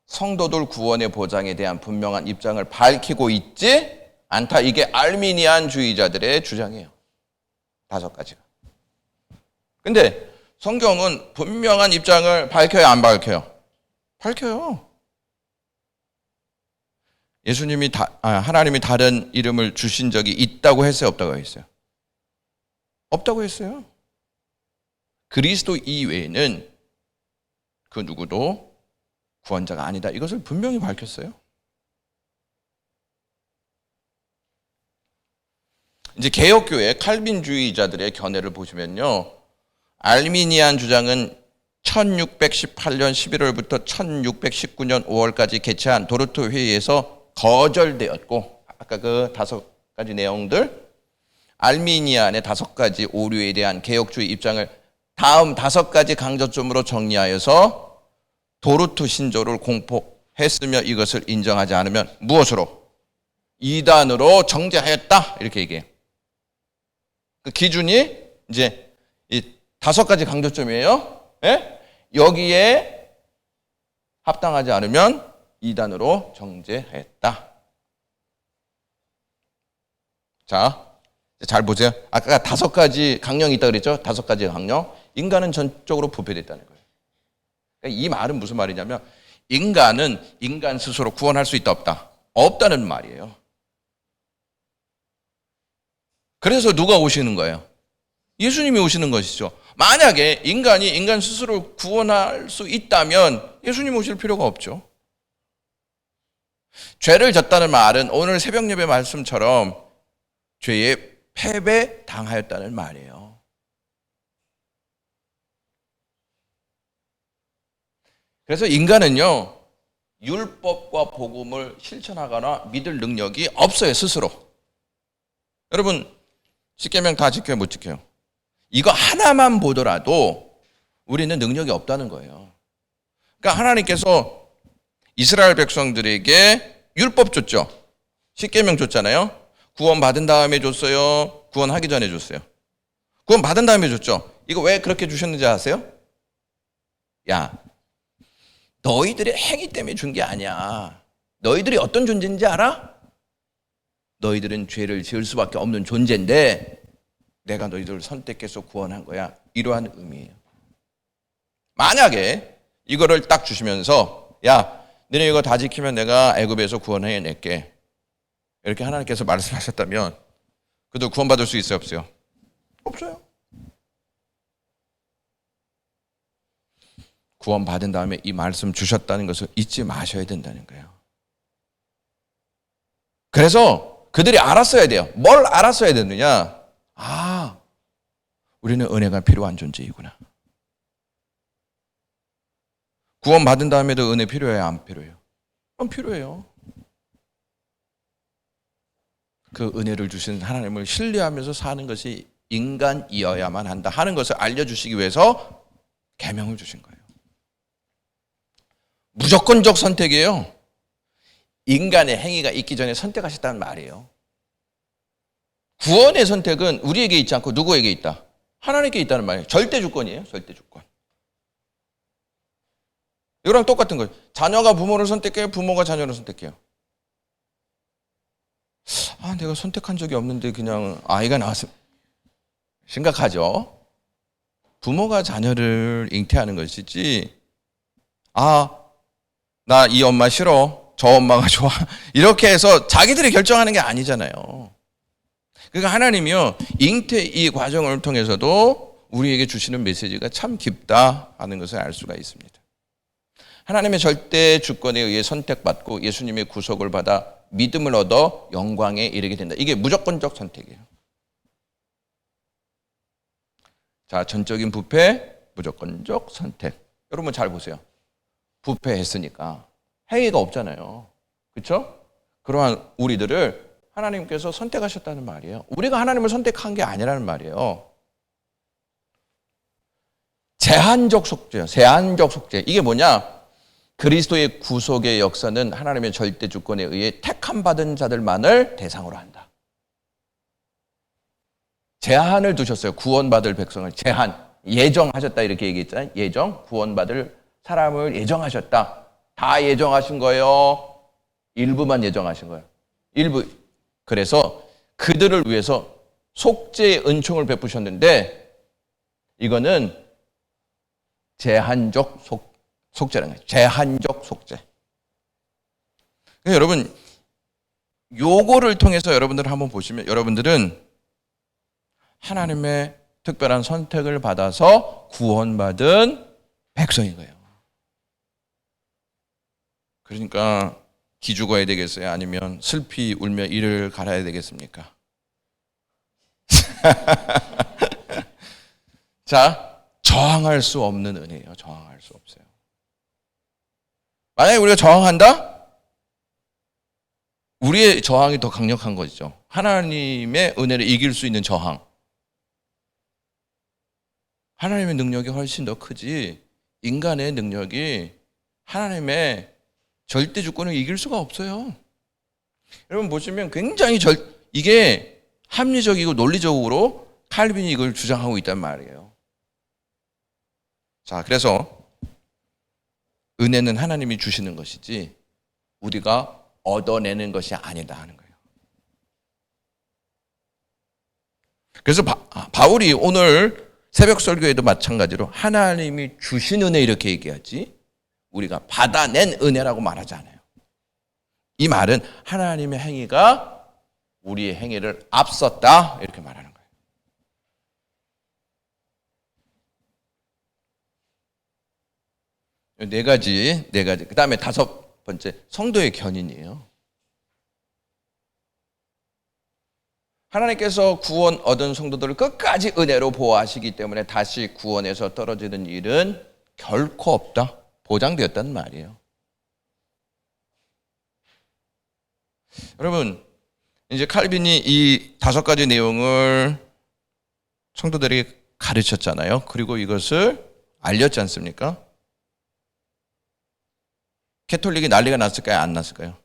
성도들 구원의 보장에 대한 분명한 입장을 밝히고 있지 않다. 이게 알미니안주의자들의 주장이에요. 5가지가. 근데 성경은 분명한 입장을 밝혀요, 안 밝혀요? 밝혀요. 예수님이 하나님이 다른 이름을 주신 적이 있다고 했어요, 없다고 했어요? 없다고 했어요. 그리스도 이외에는 그 누구도 구원자가 아니다. 이것을 분명히 밝혔어요. 이제 개혁교회 칼빈주의자들의 견해를 보시면요, 알미니안 주장은 1618년 11월부터 1619년 5월까지 개최한 도르트 회의에서 거절되었고, 아까 그 5가지 내용들, 알미니안의 5가지 오류에 대한 개혁주의 입장을 다음 5가지 강조점으로 정리하여서 도르트 신조를 공포했으며 이것을 인정하지 않으면 무엇으로? 이단으로 정죄하였다, 이렇게 얘기해요. 그 기준이 이제 이 5가지 강조점이에요. 예? 여기에 합당하지 않으면 이단으로 정죄했다. 자, 잘 보세요. 아까 5가지 강령이 있다고 그랬죠? 5가지 강령. 인간은 전적으로 부패됐다는 거예요. 그러니까 이 말은 무슨 말이냐면 인간은 인간 스스로 구원할 수 있다, 없다? 없다는 말이에요. 그래서 누가 오시는 거예요? 예수님이 오시는 것이죠. 만약에 인간이 인간 스스로 구원할 수 있다면 예수님 오실 필요가 없죠. 죄를 졌다는 말은 오늘 새벽 예배 말씀처럼 죄에 패배당하였다는 말이에요. 그래서 인간은요, 율법과 복음을 실천하거나 믿을 능력이 없어요, 스스로. 여러분, 십계명 다 지켜요, 못 지켜요? 이거 하나만 보더라도 우리는 능력이 없다는 거예요. 그러니까 하나님께서 이스라엘 백성들에게 율법 줬죠. 십계명 줬잖아요. 구원 받은 다음에 줬어요? 구원하기 전에 줬어요? 구원 받은 다음에 줬죠. 이거 왜 그렇게 주셨는지 아세요? 야, 너희들의 행위 때문에 준 게 아니야. 너희들이 어떤 존재인지 알아? 너희들은 죄를 지을 수밖에 없는 존재인데 내가 너희들을 선택해서 구원한 거야. 이러한 의미예요. 만약에 이거를 딱 주시면서 야, 너네 이거 다 지키면 내가 애굽에서 구원해 낼게. 이렇게 하나님께서 말씀하셨다면 그도 구원받을 수 있어요, 없어요? 없어요. 구원받은 다음에 이 말씀 주셨다는 것을 잊지 마셔야 된다는 거예요. 그래서 그들이 알았어야 돼요. 뭘 알았어야 되느냐? 아, 우리는 은혜가 필요한 존재이구나. 구원받은 다음에도 은혜 필요해요, 안 필요해요? 안 필요해요. 그 은혜를 주신 하나님을 신뢰하면서 사는 것이 인간이어야만 한다 하는 것을 알려주시기 위해서 계명을 주신 거예요. 무조건적 선택이에요. 인간의 행위가 있기 전에 선택하셨다는 말이에요. 구원의 선택은 우리에게 있지 않고 누구에게 있다? 하나님께 있다는 말이에요. 절대 주권이에요. 절대 주권. 이거랑 똑같은 거예요. 자녀가 부모를 선택해요. 부모가 자녀를 선택해요. 아, 내가 선택한 적이 없는데 그냥 아이가 나왔으면 심각하죠. 부모가 자녀를 잉태하는 것이지, 아, 나 이 엄마 싫어, 저 엄마가 좋아, 이렇게 해서 자기들이 결정하는 게 아니잖아요. 그러니까 하나님이요, 잉태 이 과정을 통해서도 우리에게 주시는 메시지가 참 깊다 하는 것을 알 수가 있습니다. 하나님의 절대 주권에 의해 선택받고 예수님의 구속을 받아 믿음을 얻어 영광에 이르게 된다. 이게 무조건적 선택이에요. 자, 전적인 부패, 무조건적 선택. 여러분 잘 보세요. 부패했으니까 행위가 없잖아요. 그렇죠? 그러한 우리들을 하나님께서 선택하셨다는 말이에요. 우리가 하나님을 선택한 게 아니라는 말이에요. 제한적 속죄요. 제한적 속죄. 이게 뭐냐? 그리스도의 구속의 역사는 하나님의 절대 주권에 의해 택함 받은 자들만을 대상으로 한다. 제한을 두셨어요. 구원받을 백성을 제한, 예정하셨다 이렇게 얘기했잖아요. 예정, 구원받을 사람을 예정하셨다. 다 예정하신 거예요? 일부만 예정하신 거예요? 일부. 그래서 그들을 위해서 속죄의 은총을 베푸셨는데 이거는 제한적 속죄라는 거예요. 제한적 속죄. 그러니까 여러분, 요거를 통해서 여러분들 한번 보시면 여러분들은 하나님의 특별한 선택을 받아서 구원받은 백성인 거예요. 그러니까 기죽어야 되겠어요? 아니면 슬피 울며 이를 갈아야 되겠습니까? 자, 저항할 수 없는 은혜예요. 저항할 수 없어요. 만약에 우리가 저항한다? 우리의 저항이 더 강력한 거죠. 하나님의 은혜를 이길 수 있는 저항. 하나님의 능력이 훨씬 더 크지 인간의 능력이 하나님의 절대 주권을 이길 수가 없어요. 여러분 보시면 굉장히 이게 합리적이고 논리적으로 칼빈이 이걸 주장하고 있단 말이에요. 자, 그래서 은혜는 하나님이 주시는 것이지 우리가 얻어내는 것이 아니다 하는 거예요. 그래서 바울이 오늘 새벽 설교에도 마찬가지로 하나님이 주신 은혜 이렇게 얘기하지 우리가 받아낸 은혜라고 말하지 않아요. 이 말은 하나님의 행위가 우리의 행위를 앞섰다 이렇게 말하는 거예요. 네 가지. 그 다음에 다섯 번째, 성도의 견인이에요. 하나님께서 구원 얻은 성도들을 끝까지 은혜로 보호하시기 때문에 다시 구원에서 떨어지는 일은 결코 없다. 보장되었다는 말이에요. 여러분, 이제 칼빈이 이 다섯 가지 내용을 성도들에게 가르쳤잖아요. 그리고 이것을 알렸지 않습니까? 캐톨릭이 난리가 났을까요? 안 났을까요?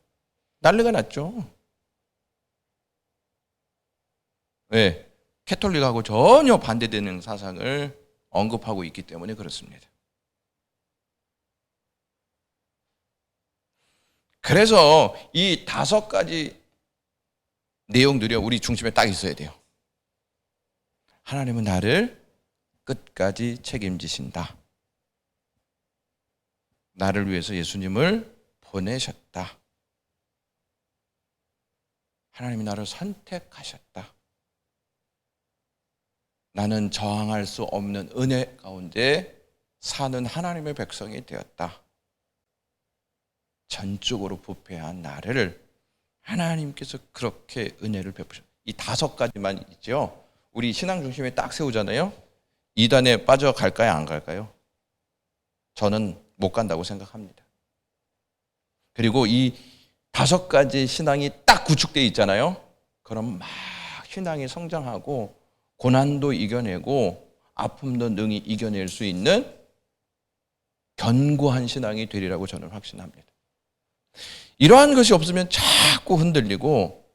난리가 났죠. 왜? 캐톨릭하고 전혀 반대되는 사상을 언급하고 있기 때문에 그렇습니다. 그래서 이 다섯 가지 내용들이 우리 중심에 딱 있어야 돼요. 하나님은 나를 끝까지 책임지신다. 나를 위해서 예수님을 보내셨다. 하나님이 나를 선택하셨다. 나는 저항할 수 없는 은혜 가운데 사는 하나님의 백성이 되었다. 전적으로 부패한 나를 하나님께서 그렇게 은혜를 베푸셨다. 이 5가지만 있죠. 우리 신앙 중심에 딱 세우잖아요. 이단에 빠져갈까요? 안 갈까요? 저는 못 간다고 생각합니다. 그리고 이 5가지 신앙이 딱 구축되어 있잖아요. 그럼 막 신앙이 성장하고 고난도 이겨내고 아픔도 능히 이겨낼 수 있는 견고한 신앙이 되리라고 저는 확신합니다. 이러한 것이 없으면 자꾸 흔들리고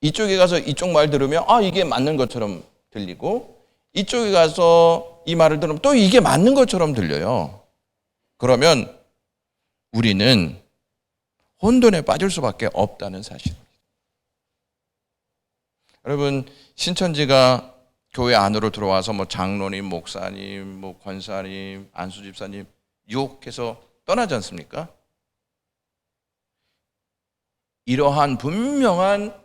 이쪽에 가서 이쪽 말 들으면 이게 맞는 것처럼 들리고 이쪽에 가서 이 말을 들으면 또 이게 맞는 것처럼 들려요. 그러면 우리는 혼돈에 빠질 수밖에 없다는 사실입니다. 여러분, 신천지가 교회 안으로 들어와서 장로님, 목사님, 권사님, 안수집사님 유혹해서 떠나지 않습니까? 이러한 분명한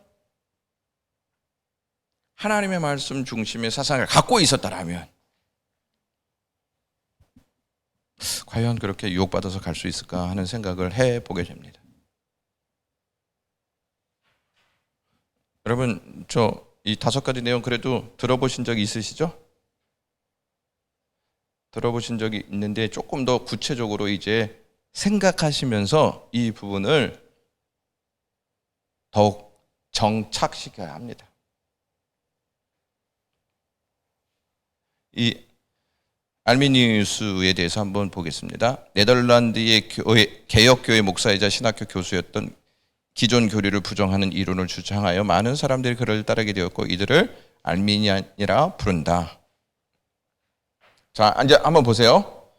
하나님의 말씀 중심의 사상을 갖고 있었다라면 과연 그렇게 유혹받아서 갈 수 있을까 하는 생각을 해보게 됩니다. 여러분, 이 5가지 내용 그래도 들어보신 적이 있으시죠? 들어보신 적이 있는데 조금 더 구체적으로 이제 생각하시면서 이 부분을 더욱 정착시켜야 합니다. 이 알미니우스에 대해서 한번 보겠습니다. 네덜란드의 개혁교회 목사이자 신학교 교수였던 기존 교리를 부정하는 이론을 주장하여 많은 사람들이 그를 따르게 되었고 이들을 알미니안이라 부른다. 자, 이제 한번 보세요.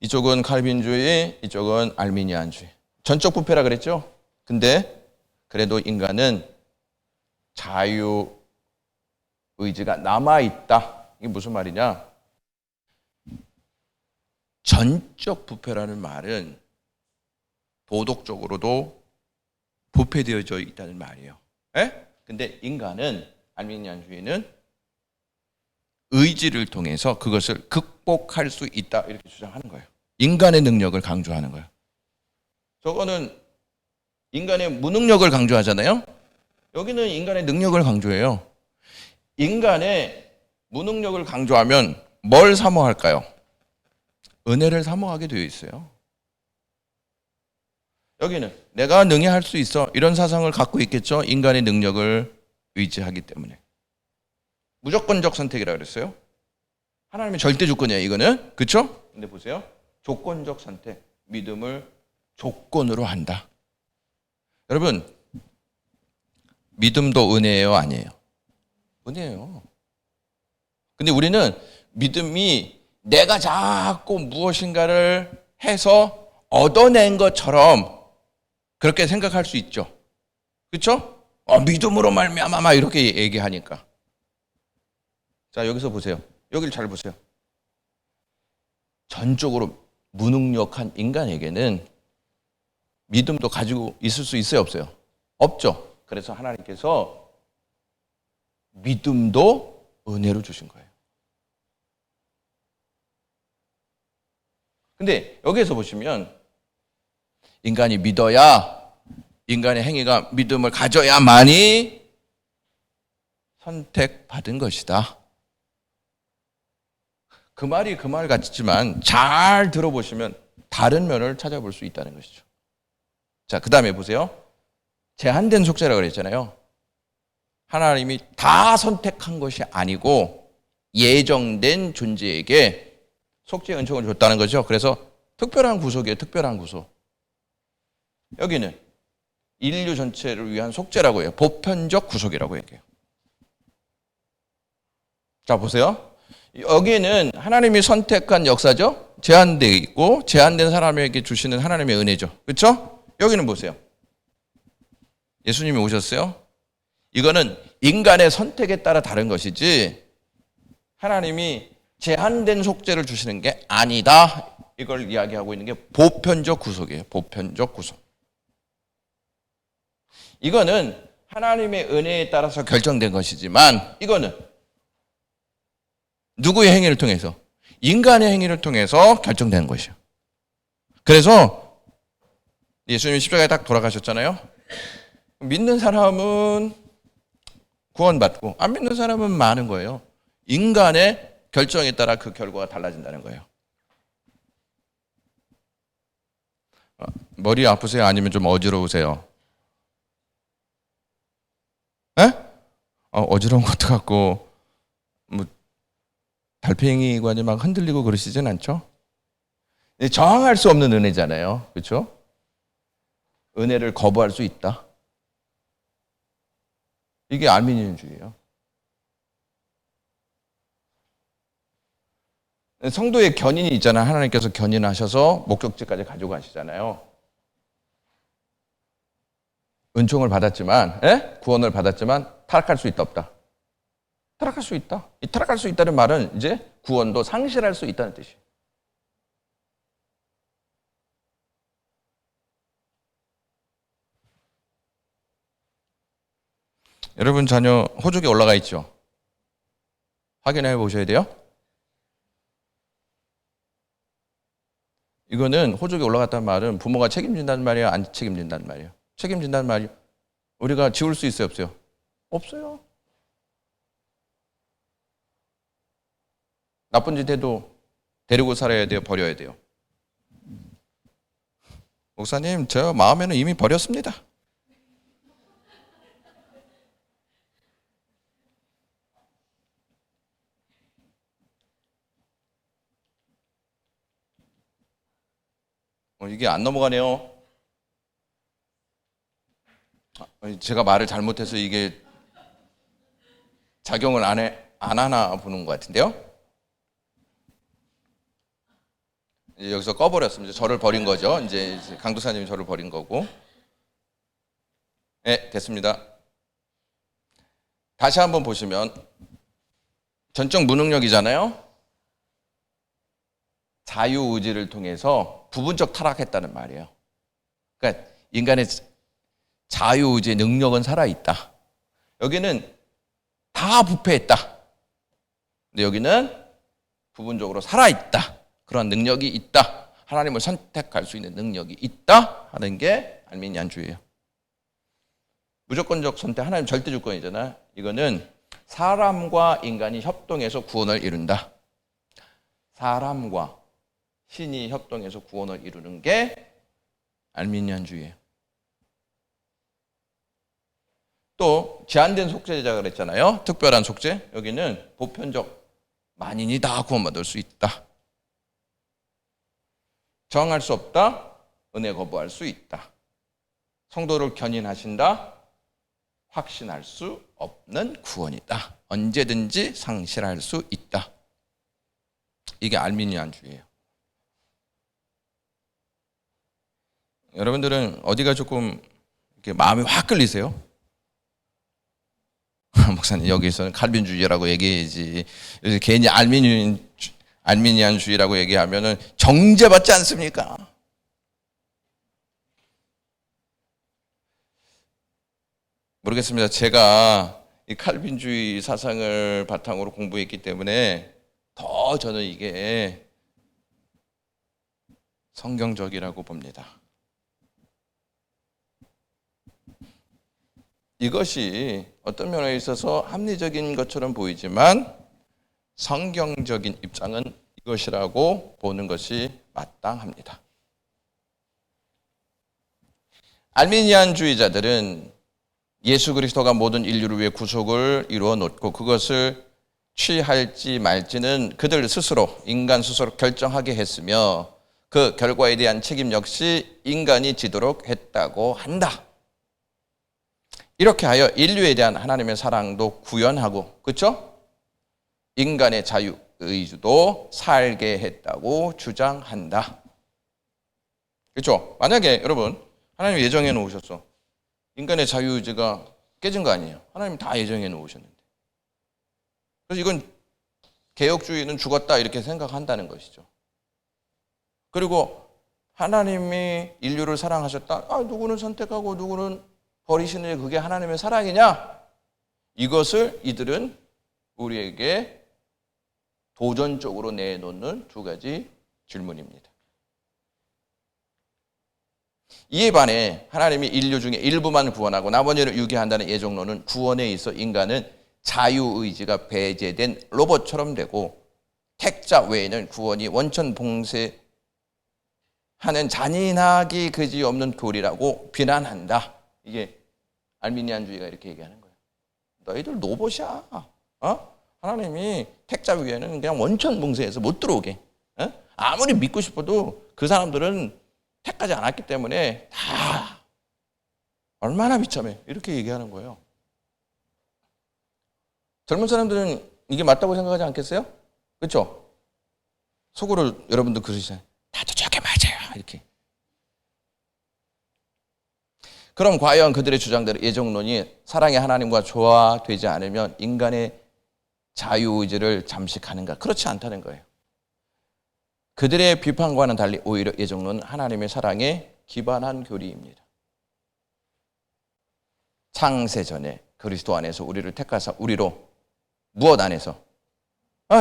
이쪽은 칼빈주의, 이쪽은 알미니안주의. 전적 부패라 그랬죠? 근데 그래도 인간은 자유 의지가 남아있다. 이게 무슨 말이냐? 전적 부패라는 말은 도덕적으로도 부패되어져 있다는 말이에요. 근데 인간은, 알미니안주의는 의지를 통해서 그것을 극복할 수 있다 이렇게 주장하는 거예요. 인간의 능력을 강조하는 거예요. 저거는 인간의 무능력을 강조하잖아요. 여기는 인간의 능력을 강조해요. 인간의 무능력을 강조하면 뭘 사모할까요? 은혜를 사모하게 되어 있어요. 여기는 내가 능히 할 수 있어 이런 사상을 갖고 있겠죠. 인간의 능력을 의지하기 때문에. 무조건적 선택이라 그랬어요. 하나님의 절대 조건이에요, 이거는. 그렇죠? 근데 보세요. 조건적 선택, 믿음을 조건으로 한다. 여러분, 믿음도 은혜예요, 아니에요? 은혜예요. 근데 우리는 믿음이 내가 자꾸 무엇인가를 해서 얻어낸 것처럼 그렇게 생각할 수 있죠. 그렇죠? 믿음으로 말미암아 이렇게 얘기하니까. 자, 여기서 보세요. 여기를 잘 보세요. 전적으로 무능력한 인간에게는 믿음도 가지고 있을 수 있어요, 없어요? 없죠. 그래서 하나님께서 믿음도 은혜로 주신 거예요. 근데 여기에서 보시면 인간이 믿어야, 인간의 행위가 믿음을 가져야만이 선택받은 것이다. 그 말이 그 말 같지만 잘 들어보시면 다른 면을 찾아볼 수 있다는 것이죠. 자, 그 다음에 보세요. 제한된 속죄라고 그랬잖아요. 하나님이 다 선택한 것이 아니고 예정된 존재에게 속죄의 은총을 줬다는 거죠. 그래서 특별한 구속이에요. 특별한 구속. 여기는 인류 전체를 위한 속죄라고 해요. 보편적 구속이라고 얘기해요. 자, 보세요. 여기는 하나님이 선택한 역사죠. 제한되어 있고 제한된 사람에게 주시는 하나님의 은혜죠. 그렇죠? 여기는 보세요. 예수님이 오셨어요. 이거는 인간의 선택에 따라 다른 것이지 하나님이 제한된 속죄를 주시는 게 아니다. 이걸 이야기하고 있는 게 보편적 구속이에요. 보편적 구속. 이거는 하나님의 은혜에 따라서 결정된 것이지만 이거는 누구의 행위를 통해서? 인간의 행위를 통해서 결정된 것이에요. 그래서 예수님이 십자가에 딱 돌아가셨잖아요. 믿는 사람은 구원받고 안 믿는 사람은 많은 거예요. 인간의 결정에 따라 그 결과가 달라진다는 거예요. 머리 아프세요? 아니면 좀 어지러우세요? 에? 어지러운 것도 같고 뭐 달팽이관이 막 흔들리고 그러시진 않죠? 저항할 수 없는 은혜잖아요. 그렇죠? 은혜를 거부할 수 있다. 이게 알미니언주의예요. 성도의 견인이 있잖아요. 하나님께서 견인하셔서 목적지까지 가지고 가시잖아요. 은총을 받았지만, 구원을 받았지만 타락할 수 있다 없다? 타락할 수 있다. 이 타락할 수 있다는 말은 이제 구원도 상실할 수 있다는 뜻이에요. 여러분 자녀 호적에 올라가 있죠? 확인해 보셔야 돼요. 이거는 호적에 올라갔다는 말은 부모가 책임진다는 말이에요? 안 책임진다는 말이에요? 책임진다는 말이 우리가 지울 수 있어요? 없어요? 없어요. 나쁜 짓 해도 데리고 살아야 돼요? 버려야 돼요? 목사님, 저 마음에는 이미 버렸습니다. 이게 안 넘어가네요. 제가 말을 잘못해서 이게 작용을 안 하나 보는 것 같은데요. 이제 여기서 꺼버렸습니다. 저를 버린 거죠. 이제 강도사님이 저를 버린 거고. 네, 됐습니다. 다시 한번 보시면 전적 무능력이잖아요. 자유의지를 통해서 부분적 타락했다는 말이에요. 그러니까 인간의 자유의지의 능력은 살아있다. 여기는 다 부패했다. 근데 여기는 부분적으로 살아있다. 그런 능력이 있다. 하나님을 선택할 수 있는 능력이 있다 하는 게 알미니안주의예요. 무조건적 선택, 하나님 절대 주권이잖아요. 이거는 사람과 인간이 협동해서 구원을 이룬다. 사람과 신이 협동해서 구원을 이루는 게 알미니안주의예요. 또 제한된 속죄자 그랬잖아요. 특별한 속죄. 여기는 보편적 만인이 다 구원받을 수 있다. 저항할 수 없다. 은혜 거부할 수 있다. 성도를 견인하신다. 확신할 수 없는 구원이다. 언제든지 상실할 수 있다. 이게 알미니안주의예요. 여러분들은 어디가 조금 이렇게 마음이 확 끌리세요? 목사님, 여기서는 칼빈주의라고 얘기해야지. 괜히 알미니안주의라고 얘기하면은 정죄받지 않습니까? 모르겠습니다. 제가 이 칼빈주의 사상을 바탕으로 공부했기 때문에 더 저는 이게 성경적이라고 봅니다. 이것이 어떤 면에 있어서 합리적인 것처럼 보이지만 성경적인 입장은 이것이라고 보는 것이 마땅합니다. 알미니안주의자들은 예수 그리스도가 모든 인류를 위해 구속을 이루어 놓고 그것을 취할지 말지는 그들 스스로, 인간 스스로 결정하게 했으며 그 결과에 대한 책임 역시 인간이 지도록 했다고 한다. 이렇게 하여 인류에 대한 하나님의 사랑도 구현하고, 그렇죠? 인간의 자유의지도 살게 했다고 주장한다. 그렇죠? 만약에 여러분 하나님 예정해 놓으셨어. 인간의 자유의지가 깨진 거 아니에요. 하나님 다 예정해 놓으셨는데. 그래서 이건 개혁주의는 죽었다 이렇게 생각한다는 것이죠. 그리고 하나님이 인류를 사랑하셨다. 누구는 선택하고 누구는 버리시는 그게 하나님의 사랑이냐? 이것을 이들은 우리에게 도전적으로 내놓는 두 가지 질문입니다. 이에 반해 하나님이 인류 중에 일부만 구원하고 나머지를 유기한다는 예정론은 구원에 있어 인간은 자유의지가 배제된 로봇처럼 되고 택자 외에는 구원이 원천 봉쇄하는 잔인하기 그지없는 교리라고 비난한다. 이게 알미니안주의가 이렇게 얘기하는 거예요. 너희들 로봇이야. 하나님이 택자 위에는 그냥 원천 봉쇄해서 못 들어오게. 아무리 믿고 싶어도 그 사람들은 택하지 않았기 때문에 다 얼마나 비참해. 이렇게 얘기하는 거예요. 젊은 사람들은 이게 맞다고 생각하지 않겠어요? 그렇죠? 속으로 여러분도 그러시잖아요. 나도 저게 맞아요. 이렇게. 그럼 과연 그들의 주장대로 예정론이 사랑의 하나님과 조화되지 않으면 인간의 자유의지를 잠식하는가? 그렇지 않다는 거예요. 그들의 비판과는 달리 오히려 예정론은 하나님의 사랑에 기반한 교리입니다. 창세전에 그리스도 안에서 우리를 택하사 우리로 무엇 안에서?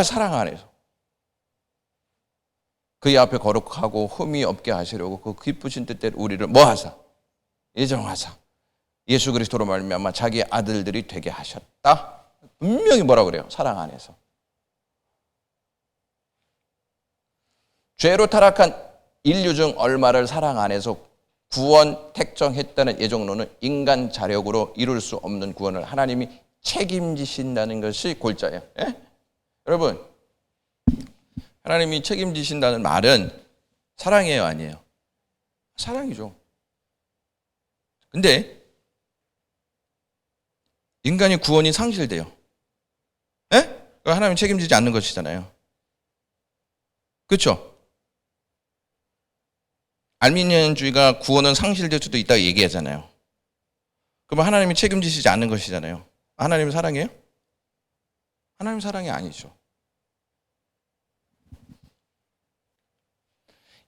사랑 안에서. 그의 앞에 거룩하고 흠이 없게 하시려고 그 기쁘신 뜻대로 우리를 뭐 하사? 예정하사. 예수 그리스도로 말미암아 자기 아들들이 되게 하셨다. 분명히 뭐라고 그래요? 사랑 안에서. 죄로 타락한 인류 중 얼마를 사랑 안에서 구원 택정했다는 예정론은 인간 자력으로 이룰 수 없는 구원을 하나님이 책임지신다는 것이 골자예요. 예? 여러분, 하나님이 책임지신다는 말은 사랑이에요, 아니에요? 사랑이죠. 근데 인간이 구원이 상실돼요. 예? 하나님이 책임지지 않는 것이잖아요. 그렇죠? 알미니안주의가 구원은 상실될 수도 있다고 얘기하잖아요. 그러면 하나님이 책임지시지 않는 것이잖아요. 하나님은 사랑이에요? 하나님 사랑이 아니죠.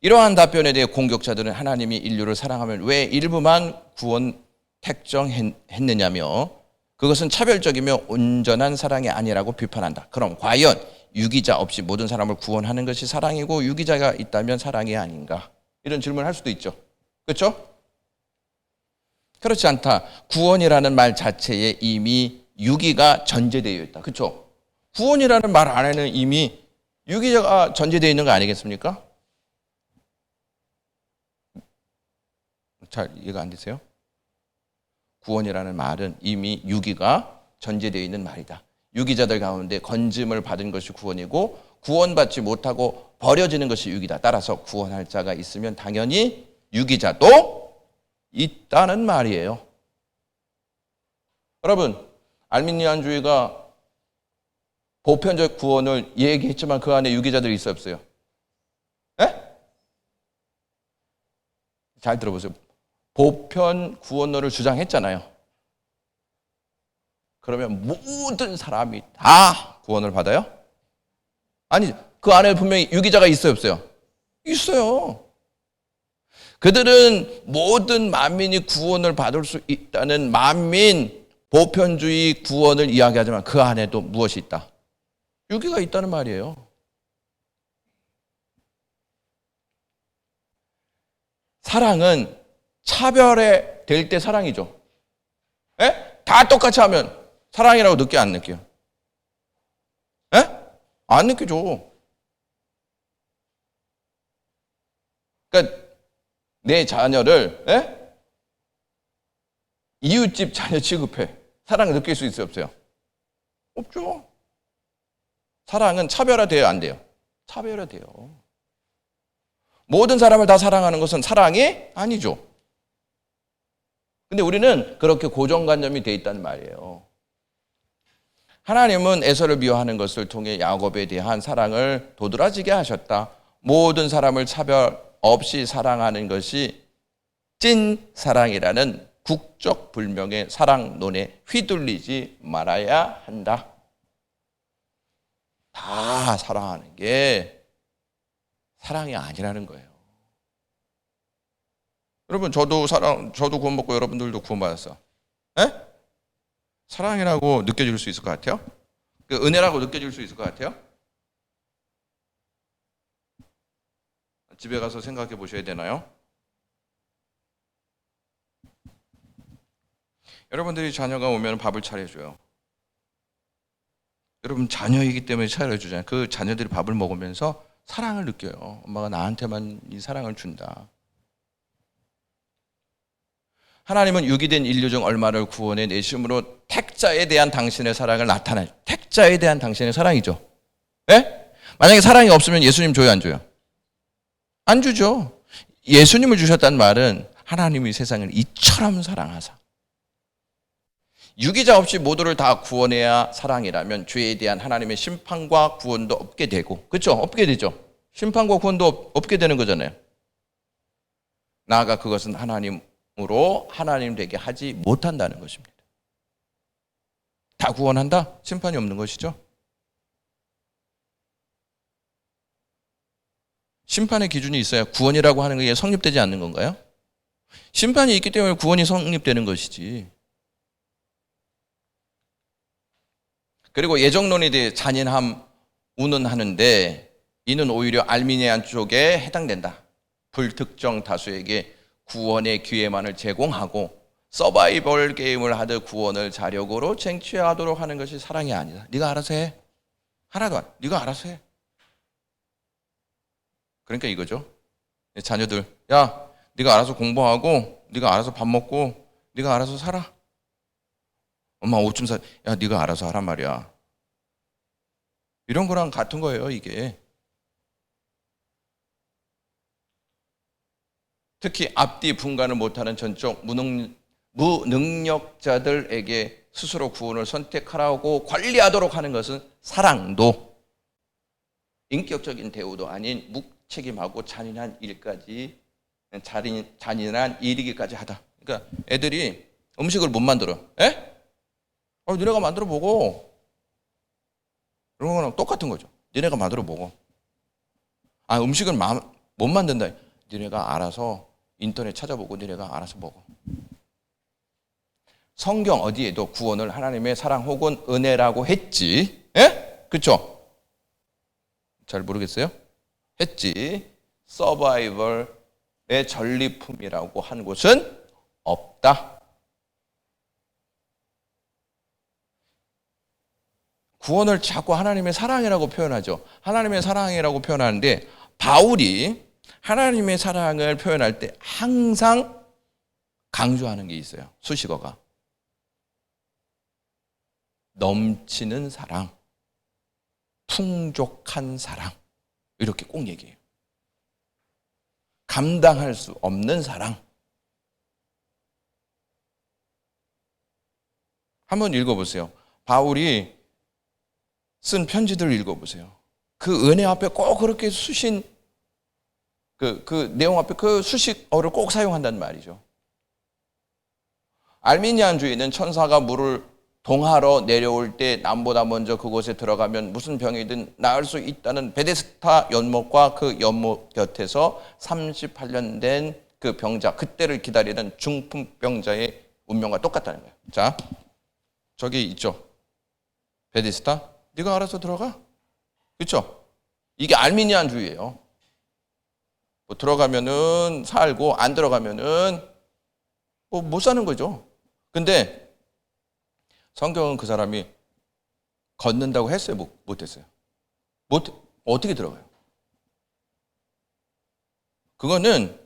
이러한 답변에 대해 공격자들은 하나님이 인류를 사랑하면 왜 일부만 구원 택정했느냐며 그것은 차별적이며 온전한 사랑이 아니라고 비판한다. 그럼 과연 유기자 없이 모든 사람을 구원하는 것이 사랑이고 유기자가 있다면 사랑이 아닌가? 이런 질문을 할 수도 있죠. 그렇죠? 그렇지 않다. 구원이라는 말 자체에 이미 유기가 전제되어 있다. 그렇죠? 구원이라는 말 안에는 이미 유기자가 전제되어 있는 거 아니겠습니까? 잘 이해가 안 되세요? 구원이라는 말은 이미 유기가 전제되어 있는 말이다. 유기자들 가운데 건짐을 받은 것이 구원이고 구원받지 못하고 버려지는 것이 유기다. 따라서 구원할 자가 있으면 당연히 유기자도 있다는 말이에요. 여러분, 알미니안주의가 보편적 구원을 얘기했지만 그 안에 유기자들이 있어요, 없어요? 에? 잘 들어보세요. 보편 구원론을 주장했잖아요. 그러면 모든 사람이 다 구원을 받아요? 아니, 그 안에 분명히 유기자가 있어요, 없어요? 있어요. 그들은 모든 만민이 구원을 받을 수 있다는 만민 보편주의 구원을 이야기하지만 그 안에도 무엇이 있다? 유기가 있다는 말이에요. 사랑은 차별에 될 때 사랑이죠. 에? 다 똑같이 하면 사랑이라고 느껴 안 느껴요? 에? 안 느껴져. 그러니까 내 자녀를 이웃집 자녀 취급해. 사랑을 느낄 수 있어요, 없어요? 없죠. 사랑은 차별화돼야 안 돼요? 차별화돼요. 모든 사람을 다 사랑하는 것은 사랑이 아니죠. 근데 우리는 그렇게 고정관념이 돼 있다는 말이에요. 하나님은 에서를 미워하는 것을 통해 야곱에 대한 사랑을 도드라지게 하셨다. 모든 사람을 차별 없이 사랑하는 것이 찐 사랑이라는 국적 불명의 사랑론에 휘둘리지 말아야 한다. 다 사랑하는 게 사랑이 아니라는 거예요. 여러분 저도 구원 받고 여러분들도 구원 받았어. 에? 사랑이라고 느껴질 수 있을 것 같아요? 그 은혜라고 느껴질 수 있을 것 같아요? 집에 가서 생각해 보셔야 되나요? 여러분들이 자녀가 오면 밥을 차려줘요. 여러분 자녀이기 때문에 차려주잖아요. 그 자녀들이 밥을 먹으면서 사랑을 느껴요. 엄마가 나한테만 이 사랑을 준다. 하나님은 유기된 인류 중 얼마를 구원해 내심으로 택자에 대한 당신의 사랑을 나타낼, 택자에 대한 당신의 사랑이죠. 예? 만약에 사랑이 없으면 예수님 줘요, 안 줘요? 안 주죠. 예수님을 주셨다는 말은 하나님이 세상을 이처럼 사랑하사. 유기자 없이 모두를 다 구원해야 사랑이라면 죄에 대한 하나님의 심판과 구원도 없게 되고, 그렇죠? 없게 되죠. 심판과 구원도 없게 되는 거잖아요. 나아가 그것은 하나님으로 하나님 되게 하지 못한다는 것입니다. 다 구원한다? 심판이 없는 것이죠. 심판의 기준이 있어야 구원이라고 하는 게 성립되지 않는 건가요? 심판이 있기 때문에 구원이 성립되는 것이지. 그리고 예정론에 대해 잔인함 운운하는데 이는 오히려 알미니안 쪽에 해당된다. 불특정 다수에게 구원의 기회만을 제공하고 서바이벌 게임을 하듯 구원을 자력으로 쟁취하도록 하는 것이 사랑이 아니다. 네가 알아서 해. 하나도 안. 네가 알아서 해. 그러니까 이거죠. 자녀들, 야, 네가 알아서 공부하고, 네가 알아서 밥 먹고, 네가 알아서 살아. 엄마 옷 좀 사. 야, 네가 알아서 하란 말이야. 이런 거랑 같은 거예요, 이게. 특히 앞뒤 분간을 못하는 전적 무능력자들에게 스스로 구원을 선택하라고 관리하도록 하는 것은 사랑도 인격적인 대우도 아닌 무책임하고 잔인한 일까지 잔인한 일이기까지 하다. 그러니까 애들이 음식을 못 만들어. 에? 니네가 만들어 보고. 이런 거랑 똑같은 거죠. 니네가 만들어 보고. 음식을 못 만든다. 니네가 알아서 인터넷 찾아보고 니네가 알아서 먹어. 성경 어디에도 구원을 하나님의 사랑 혹은 은혜라고 했지. 예? 그렇죠? 잘 모르겠어요? 했지. 서바이벌의 전리품이라고 한 곳은 없다. 구원을 자꾸 하나님의 사랑이라고 표현하죠. 하나님의 사랑이라고 표현하는데 바울이 하나님의 사랑을 표현할 때 항상 강조하는 게 있어요. 수식어가. 넘치는 사랑, 풍족한 사랑, 이렇게 꼭 얘기해요. 감당할 수 없는 사랑. 한번 읽어보세요. 바울이 쓴 편지들을 읽어보세요. 그 은혜 앞에 꼭 그렇게 수신 그 내용 앞에 그 수식어를 꼭 사용한다는 말이죠. 알미니안주의는 천사가 물을 동하러 내려올 때 남보다 먼저 그곳에 들어가면 무슨 병이든 나을 수 있다는 베데스다 연못과 그 연못 곁에서 38년 된 그 병자, 그때를 기다리는 중풍병자의 운명과 똑같다는 거예요. 자, 저기 있죠. 베데스다. 네가 알아서 들어가. 그렇죠? 이게 알미니안주의예요. 뭐 들어가면은 살고 안 들어가면은 뭐 못 사는 거죠. 근데 성경은 그 사람이 걷는다고 했어요? 못 했어요? 어떻게 들어가요? 그거는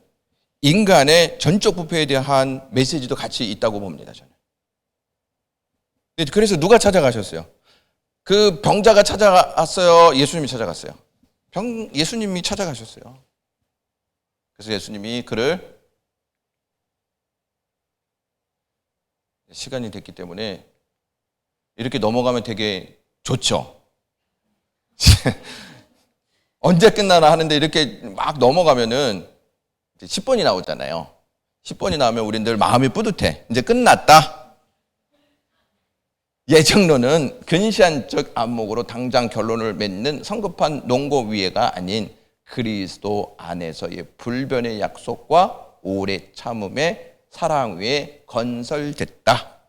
인간의 전적 부패에 대한 메시지도 같이 있다고 봅니다, 저는. 그래서 누가 찾아가셨어요? 그 병자가 찾아갔어요? 예수님이 찾아갔어요? 예수님이 찾아가셨어요. 그래서 예수님이 그를 시간이 됐기 때문에 이렇게 넘어가면 되게 좋죠. 언제 끝나나 하는데 이렇게 막 넘어가면은 10번이 나오잖아요. 10번이 나오면 우린 늘 마음이 뿌듯해. 이제 끝났다. 예정론은 근시안적 안목으로 당장 결론을 맺는 성급한 농고 위해가 아닌 그리스도 안에서의 불변의 약속과 오래 참음의 사랑 위에 건설됐다.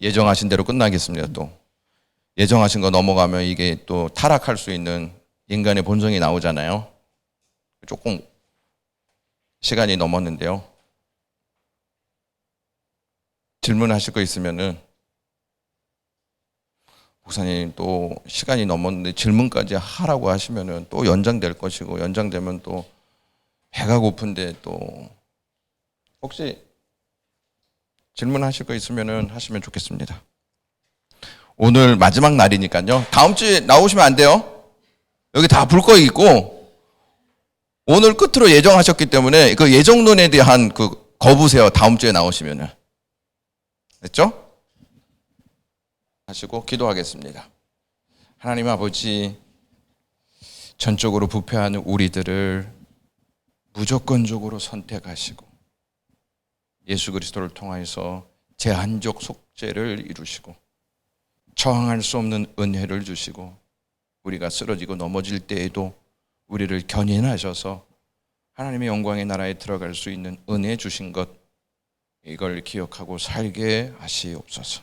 예정하신 대로 끝나겠습니다. 또 예정하신 거 넘어가면 이게 또 타락할 수 있는 인간의 본성이 나오잖아요. 조금 시간이 넘었는데요. 질문하실 거 있으면은, 목사님 또 시간이 넘었는데 질문까지 하라고 하시면은 또 연장될 것이고, 연장되면 또 배가 고픈데 또 혹시 질문하실 거 있으면은 하시면 좋겠습니다. 오늘 마지막 날이니까요. 다음 주에 나오시면 안 돼요. 여기 다 불 거 있고, 오늘 끝으로 예정하셨기 때문에 그 예정론에 대한 그 거부세요. 다음 주에 나오시면은. 됐죠? 하시고 기도하겠습니다. 하나님 아버지, 전적으로 부패하는 우리들을 무조건적으로 선택하시고 예수 그리스도를 통하여서 제한적 속죄를 이루시고 저항할 수 없는 은혜를 주시고 우리가 쓰러지고 넘어질 때에도 우리를 견인하셔서 하나님의 영광의 나라에 들어갈 수 있는 은혜 주신 것, 이걸 기억하고 살게 하시옵소서.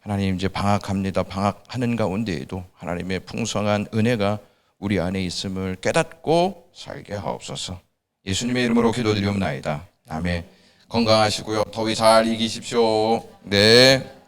하나님, 이제 방학합니다. 방학하는 가운데에도 하나님의 풍성한 은혜가 우리 안에 있음을 깨닫고 살게 하옵소서. 예수님의 이름으로 기도드리옵나이다. 아멘. 건강하시고요. 더위 잘 이기십시오. 네.